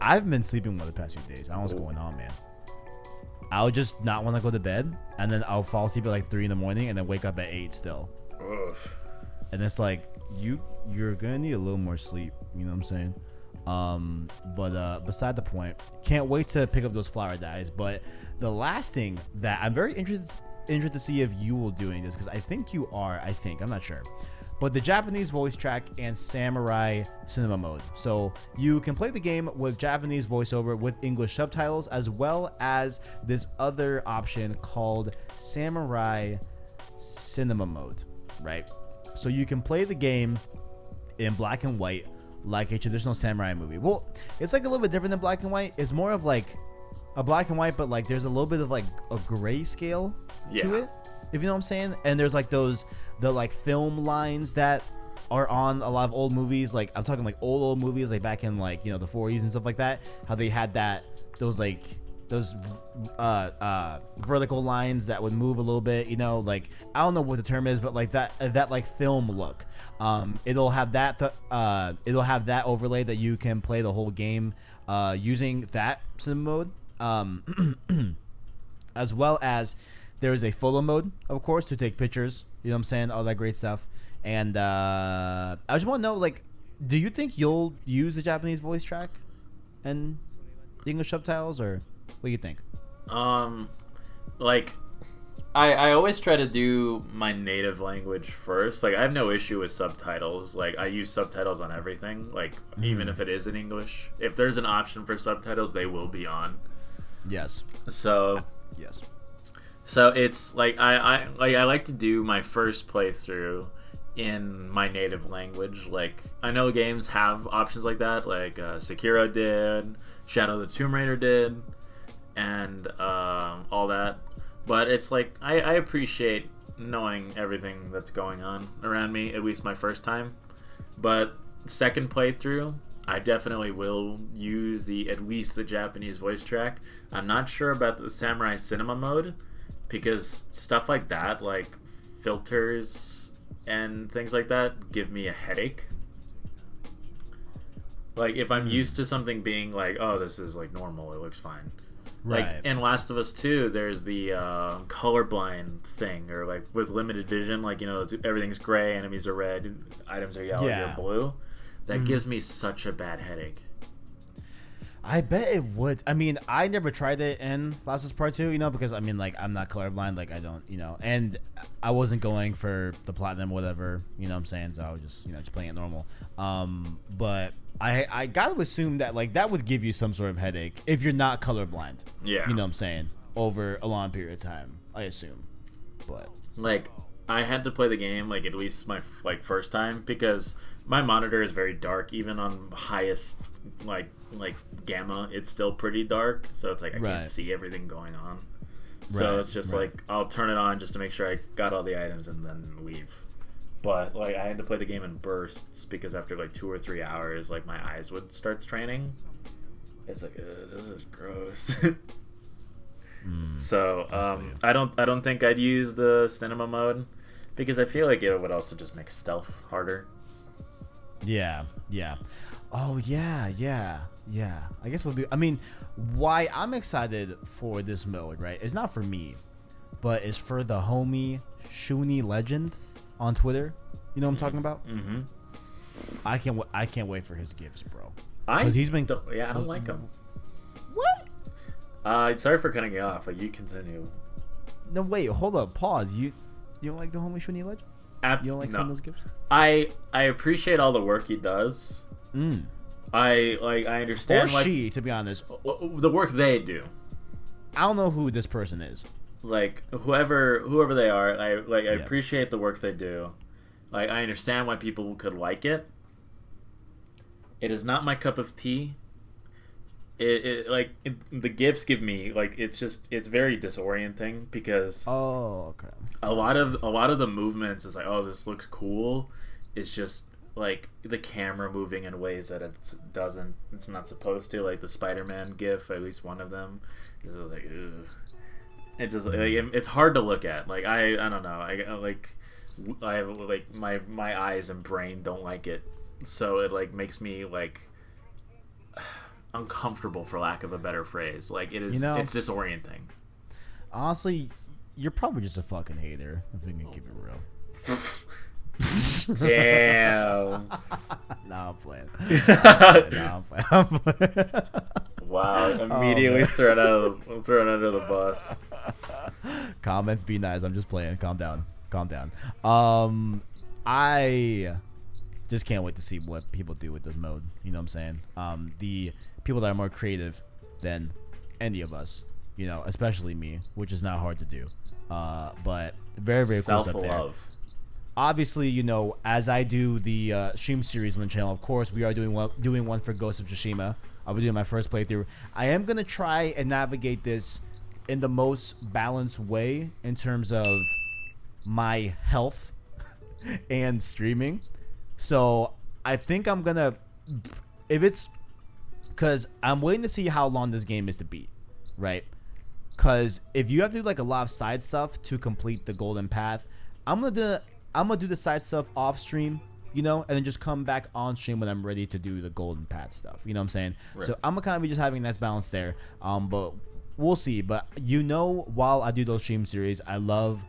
I've been sleeping well the past few days. I don't know what's going on, man. I'll just not want to go to bed, and then I'll fall asleep at like 3 a.m, and then wake up at 8 still. Oof. And it's like you're gonna need a little more sleep. You know what I'm saying? But beside the point, can't wait to pick up those flower dyes. But the last thing that I'm very interested to see if you will doing this, because I think you are. I'm not sure. But the Japanese voice track and Samurai Cinema mode. So you can play the game with Japanese voiceover with English subtitles, as well as this other option called Samurai Cinema mode, right? So you can play the game in black and white like a traditional samurai movie. Well, it's like a little bit different than black and white. It's more of like a black and white, but like there's a little bit of like a gray scale to it, if you know what I'm saying. And there's like the like film lines that are on a lot of old movies. Like I'm talking like old movies, like back in like, you know, the 40s and stuff like that. How they had those vertical lines that would move a little bit, you know, like I don't know what the term is, but like that like film look. It'll have that overlay that you can play the whole game using that sim mode, as well as there is a photo mode, of course, to take pictures. You know what I'm saying? All that great stuff. And I just want to know, like, do you think you'll use the Japanese voice track and the English subtitles, or what do you think? Like, I always try to do my native language first. Like, I have no issue with subtitles. Like, I use subtitles on everything. Like, even if it is in English, if there's an option for subtitles, they will be on. Yes. So. Yes. So it's like I like to do my first playthrough in my native language. Like, I know games have options like that, like Sekiro did, Shadow of the Tomb Raider did, and all that. But it's like I appreciate knowing everything that's going on around me, at least my first time. But second playthrough, I definitely will use at least the Japanese voice track. I'm not sure about the Samurai Cinema mode, because stuff like that, like filters and things like that, give me a headache. Like, if I'm used to something being like, oh, this is like normal, it looks fine. Right. Like in Last of Us 2, there's the colorblind thing, or like with limited vision, like, you know, everything's gray, enemies are red, items are yellow, you're blue. That gives me such a bad headache. I bet it would. I mean, I never tried it in Last of Us Part 2, you know, because I mean, like, I'm not colorblind, like, I don't, you know, and I wasn't going for the platinum, whatever, you know what I'm saying, so I was just, you know, just playing it normal. But I gotta assume that, like, that would give you some sort of headache if you're not colorblind. Yeah. You know what I'm saying? Over a long period of time, I assume. But, like, I had to play the game, like, at least my, like, first time, because my monitor is very dark, even on highest like gamma. It's still pretty dark, so it's like I can't see everything going on. So it's just like I'll turn it on just to make sure I got all the items and then leave. But like I had to play the game in bursts because after like 2 or 3 hours, like my eyes would start straining. It's like this is gross. So I don't think I'd use the cinema mode because I feel like it would also just make stealth harder. Yeah. Oh yeah. I guess I mean, why I'm excited for this mode, right? It's not for me, but it's for the homie Shuni Legend on Twitter. You know what I'm talking about? Mm-hmm. I can't wait for his gifts, bro. Because he's been. I don't like him. What? Sorry for cutting you off. But you continue. No, wait, hold up, pause. You don't like the homie Shuni Legend? You don't like some of those gifts? I appreciate all the work he does. I understand. Or she, to be honest, the work they do. I don't know who this person is. Like whoever they are, I appreciate the work they do. Like I understand why people could like it. It is not my cup of tea. The gifts give me like it's very disorienting because a lot of the movements is like, oh, this looks cool. It's just like the camera moving in ways that it's not supposed to. Like the Spider-Man gif, at least one of them is like, ugh. It just it's hard to look at. Like I don't know. I have like my eyes and brain don't like it, so it like makes me like uncomfortable, for lack of a better phrase. Like it is, it's disorienting. Honestly, you're probably just a fucking hater, if we can keep it real. Damn. Nah, I'm playing. Wow, immediately thrown under the bus. Comments be nice. I'm just playing. Calm down. I just can't wait to see what people do with this mode. You know what I'm saying? The people that are more creative than any of us, especially me, which is not hard to do. But very, very cool stuff there. Obviously, as I do the stream series on the channel, of course, we are doing one for Ghost of Tsushima. I'll be doing my first playthrough. I am going to try and navigate this in the most balanced way in terms of my health and streaming. So I think I'm going to, because I'm waiting to see how long this game is to beat, right? Because if you have to do like a lot of side stuff to complete the golden path, I'm gonna do the side stuff off stream, and then just come back on stream when I'm ready to do the golden path stuff. You know what I'm saying? Right. So I'm gonna kind of be just having a nice balance there. But we'll see. But while I do those stream series, I love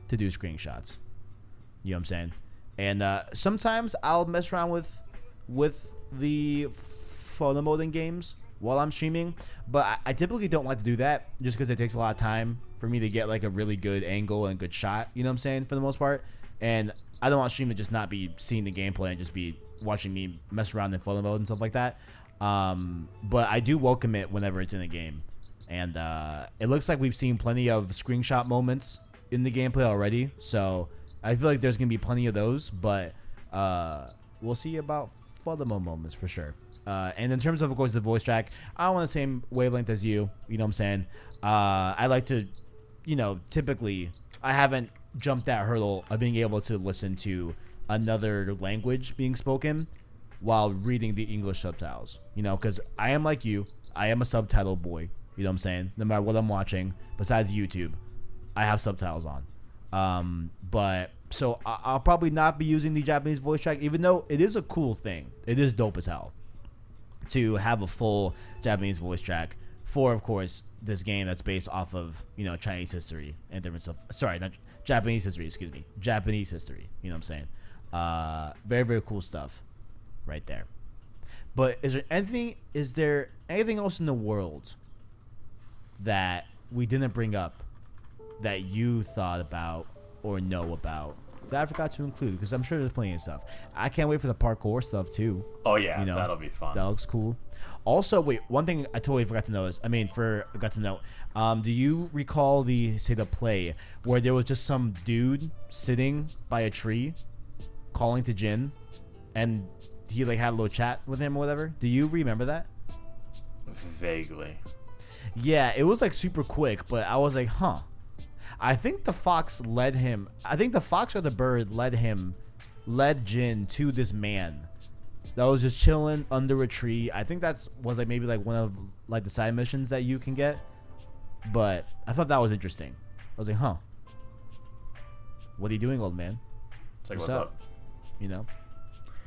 to do screenshots. You know what I'm saying? And sometimes I'll mess around with the photo mode in games while I'm streaming, but I typically don't like to do that just because it takes a lot of time for me to get like a really good angle and good shot. You know what I'm saying? For the most part. And I don't want stream to just not be seeing the gameplay and just be watching me mess around in photo mode and stuff like that. But I do welcome it whenever it's in a game. And it looks like we've seen plenty of screenshot moments in the gameplay already. So I feel like there's going to be plenty of those. But we'll see about photo mode moments for sure. And in terms of course, the voice track, I'm on the same wavelength as you. You know what I'm saying? I like to, typically, I haven't jumped that hurdle of being able to listen to another language being spoken while reading the English subtitles, because I am like you. I am a subtitle boy. You know what I'm saying? No matter what I'm watching, besides YouTube, I have subtitles on. But so I'll probably not be using the Japanese voice track, even though it is a cool thing. It is dope as hell to have a full Japanese voice track for, of course, this game that's based off of, Chinese history and different stuff. Sorry, not Japanese history, excuse me. Japanese history, you know what I'm saying? Very, very cool stuff right there. But is there anything else in the world that we didn't bring up that you thought about or know about that I forgot to include? Because I'm sure there's plenty of stuff. I can't wait for the parkour stuff too. Oh yeah, that'll be fun. That looks cool. Also, wait, one thing I totally forgot to notice. Forgot to note. Do you recall the state of play where there was just some dude sitting by a tree, calling to Jin, and he like had a little chat with him or whatever. Do you remember that? Vaguely. Yeah, it was like super quick, but I was like, huh. I think the fox led him. I think the fox or the bird led Jin to this man that was just chilling under a tree. I think was like maybe like one of like the side missions that you can get. But I thought that was interesting. I was like, huh. What are you doing, old man? It's like, what's up? You know,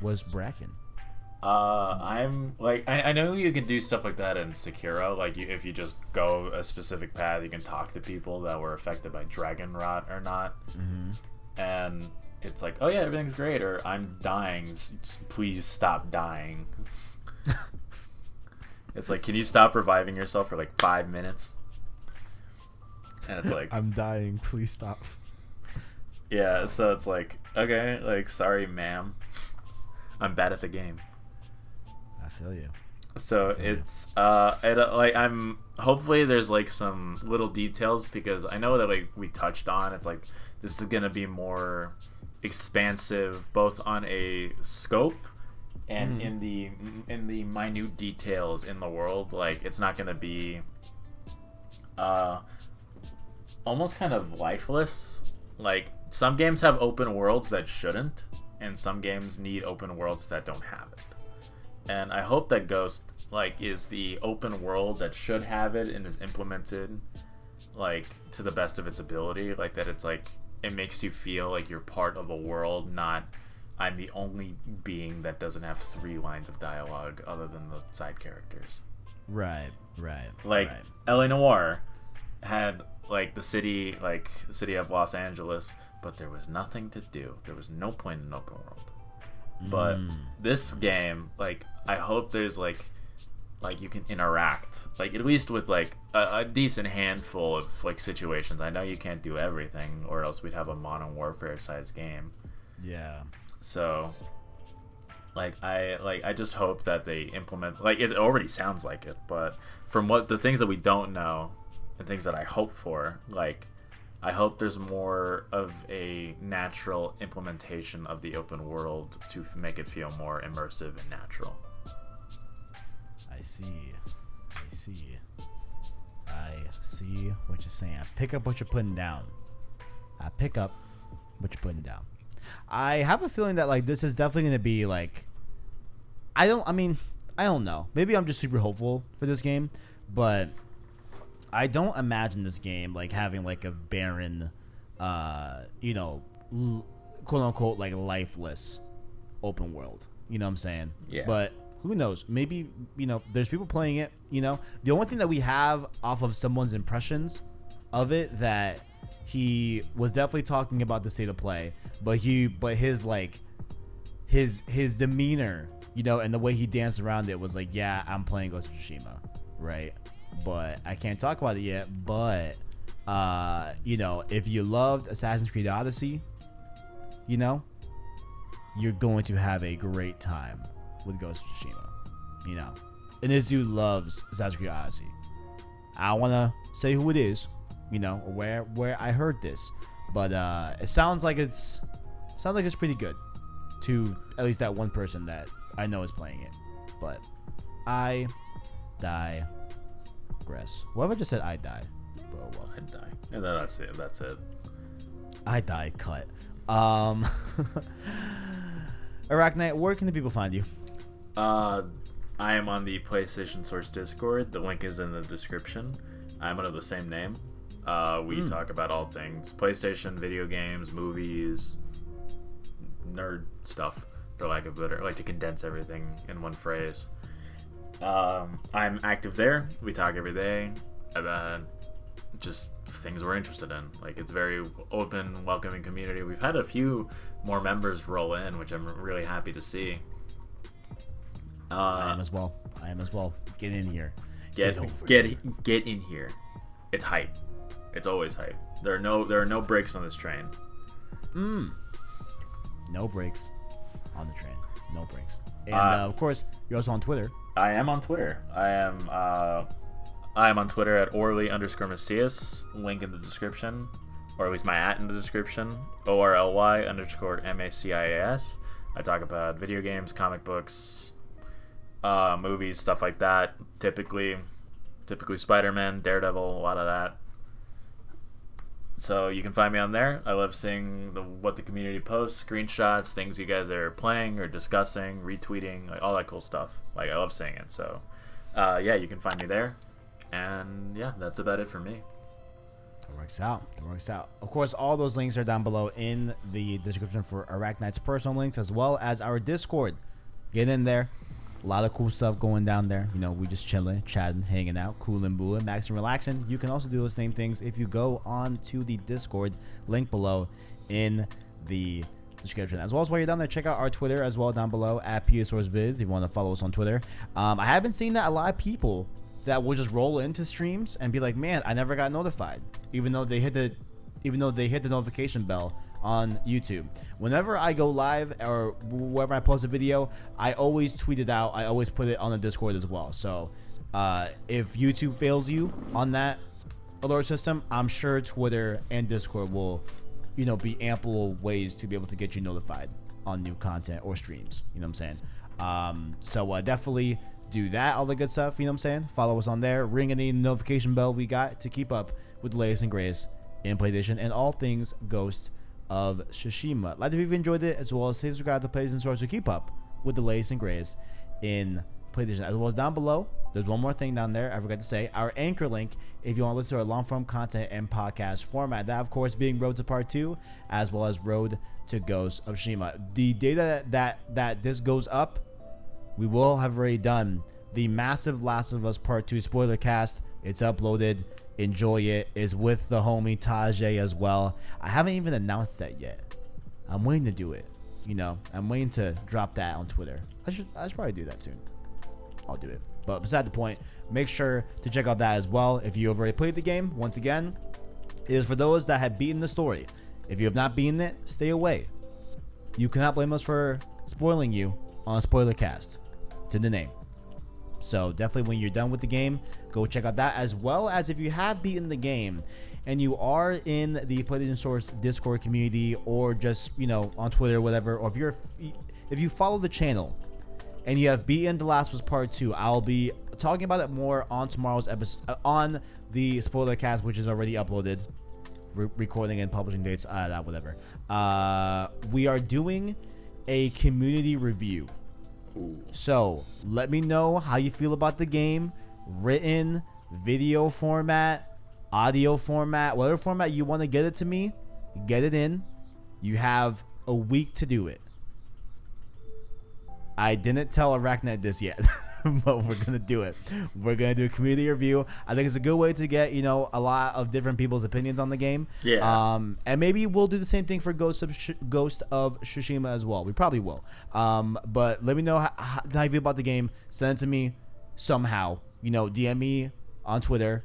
what's bracking? I'm like, I know you can do stuff like that in Sekiro. Like, if you just go a specific path, you can talk to people that were affected by dragon rot or not. Mm-hmm. And it's like, oh yeah, everything's great, or I'm dying. Please stop dying. It's like, can you stop reviving yourself for like 5 minutes? And it's like, I'm dying. Please stop. Yeah, so it's like, okay, like, sorry, ma'am. I'm bad at the game. I feel you. So it's like, I'm hopefully there's like some little details, because I know that like we touched on, it's like this is gonna be more expansive both on a scope and in the minute details in the world. Like, it's not gonna be almost kind of lifeless. Like, some games have open worlds that shouldn't, and some games need open worlds that don't have it. And I hope that Ghost like is the open world that should have it and is implemented like to the best of its ability. Like, that it's like, it makes you feel like you're part of a world, not I'm the only being that doesn't have 3 lines of dialogue other than the side characters. Right. Like, LA Noire had like the city of Los Angeles, but there was nothing to do. There was no point in open world. But this game, like, I hope there's like you can interact, like, at least with like a decent handful of like situations. I know you can't do everything, or else we'd have a Modern Warfare sized game. Yeah. So I just hope that they implement, like, it already sounds like it, but from what the things that we don't know and things that I hope for, like, I hope there's more of a natural implementation of the open world to make it feel more immersive and natural. I see what you're saying. I pick up what you're putting down. I have a feeling that like this is definitely going to be like, I don't know. Maybe I'm just super hopeful for this game, but I don't imagine this game like having like a barren, quote unquote, like lifeless open world. You know what I'm saying? Yeah. But who knows? Maybe, there's people playing it. The only thing that we have off of someone's impressions of it, that he was definitely talking about the state of play, but his demeanor, and the way he danced around it was like, yeah, I'm playing Ghost of Tsushima, right? But I can't talk about it yet. But if you loved Assassin's Creed Odyssey, you're going to have a great time with Ghost of Tsushima, and this dude loves Assassin's Creed Odyssey. I don't want to say who it is, or where I heard this, but it sounds like it's pretty good to at least that one person that I know is playing it. But I digress. Whoever just said I die, bro. Well, I die, and then that's it. I die. Cut. Arachknight, where can the people find you? I am on the PlayStation Source Discord. The link is in the description. I'm under the same name. We talk about all things PlayStation, video games, movies, nerd stuff, for lack of better, like to condense everything in one phrase. I'm active there. We talk every day about just things we're interested in. Like, it's very open, welcoming community. We've had a few more members roll in, which I'm really happy to see. I am as well. Get in here. Get in here. It's hype. It's always hype. There are no breaks on this train. No breaks on the train. No breaks. And of course, you're also on Twitter. I am on Twitter. I am on Twitter at Orly_Macias. Link in the description, or at least my @ in the description. ORLY_MACIAS. I talk about video games, comic books, movies, stuff like that. Typically Spider-Man, Daredevil, a lot of that. So you can find me on there. I love seeing what the community posts, screenshots, things you guys are playing or discussing, retweeting, like all that cool stuff. Like, I love seeing it. So, yeah, you can find me there. And yeah, that's about it for me. It works out. Of course, all those links are down below in the description for Arachknight's personal links, as well as our Discord. Get in there. A lot of cool stuff going down there. You know, we just chilling, chatting, hanging out, cooling, booling, maxing, relaxing. You can also do those same things if you go on to the Discord link below in the description. As well as while you're down there, check out our Twitter as well down below at PSourceVids if you want to follow us on Twitter. I have been seeing that a lot of people that will just roll into streams and be like, man, I never got notified, even though they hit the notification bell on YouTube. Whenever I go live or wherever I post a video, I always tweet it out. I always put it on the Discord as well. So if YouTube fails you on that alert system, I'm sure Twitter and Discord will, be ample ways to be able to get you notified on new content or streams. You know what I'm saying? So definitely do that, all the good stuff. You know what I'm saying? Follow us on there. Ring any notification bell we got to keep up with the latest and greatest in PlayStation and all things Ghost of Tsushima. Like if you've enjoyed it, as well as say subscribe to PlayStation Source to keep up with the latest and greatest in PlayStation. As well as down below, there's one more thing down there I forgot to say. Our anchor link, if you want to listen to our long form content and podcast format. That, of course, being Road to Part 2, as well as Road to Ghost of Tsushima. The data that this goes up, we will have already done the massive Last of Us Part 2 spoiler cast. It's uploaded. Enjoy it. It's with the homie Tajay as well. I haven't even announced that yet. I'm waiting to do it. I'm waiting to drop that on Twitter. I should probably do that soon. I'll do it. But beside the point, make sure to check out that as well. If you have already played the game, once again, it is for those that have beaten the story. If you have not beaten it, stay away. You cannot blame us for spoiling you on a spoiler cast. It's in the name. So definitely when you're done with the game, go check out that, as well as if you have beaten the game and you are in the PlayStation Source Discord community or just, on Twitter or whatever, or if you follow the channel and you have beaten The Last of Us Part 2, I'll be talking about it more on tomorrow's episode, on the spoiler cast, which is already uploaded, recording and publishing dates, whatever. We are doing a community review. So let me know how you feel about the game, written, video format, audio format, whatever format you want to get it to me, get it in. You have a week to do it. I didn't tell Arachknight this yet, but we're going to do it. We're going to do a community review. I think it's a good way to get, a lot of different people's opinions on the game. Yeah. And maybe we'll do the same thing for Ghost of Tsushima as well. We probably will. But let me know how you feel about the game. Send it to me somehow. DM me on Twitter.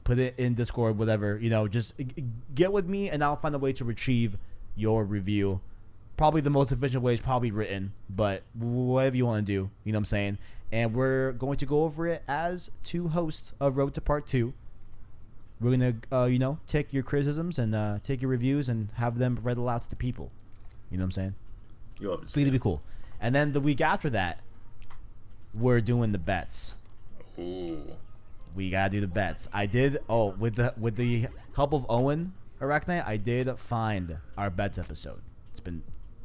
Put it in Discord, whatever. Just get with me and I'll find a way to retrieve your review. Probably the most efficient way is probably written, but whatever you want to do, you know what I'm saying? And we're going to go over it as two hosts of Road to Part 2. We're going to, take your criticisms and take your reviews and have them read aloud to the people. You know what I'm saying? It's going to be cool. And then the week after that, we're doing the bets. Ooh. We got to do the bets. I did, with the help of Owen Arachknight, I did find our bets episode. It's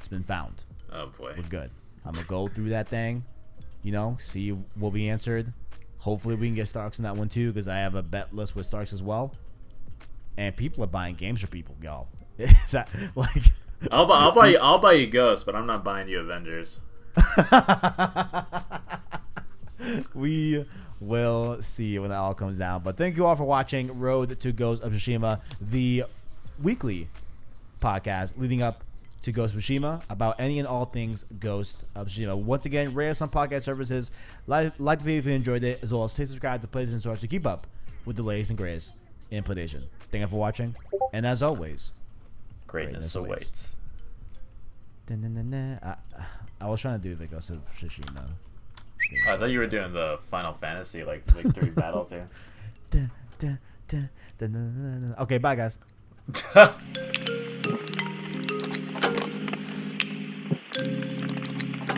been found. Oh boy. We're good. I'm gonna go through that thing, see what we answered. Hopefully we can get Starks in that one too, because I have a bet list with Starks as well. And people are buying games for people, y'all. Is that like? I'll buy you Ghost, but I'm not buying you Avengers. We will see when it all comes down. But thank you all for watching Road to Ghost of Tsushima, the weekly podcast leading up to Ghost of Tsushima, about any and all things Ghost of Tsushima. Once again, rate us on podcast services. Like the video if you enjoyed it, as well as stay subscribed to PlayStation Source to keep up with the latest and greatest in PlayStation. Thank you for watching, and as always, greatness awaits. I was trying to do the Ghost of Tsushima. I thought you were doing the Final Fantasy like victory battle too. Okay, bye guys.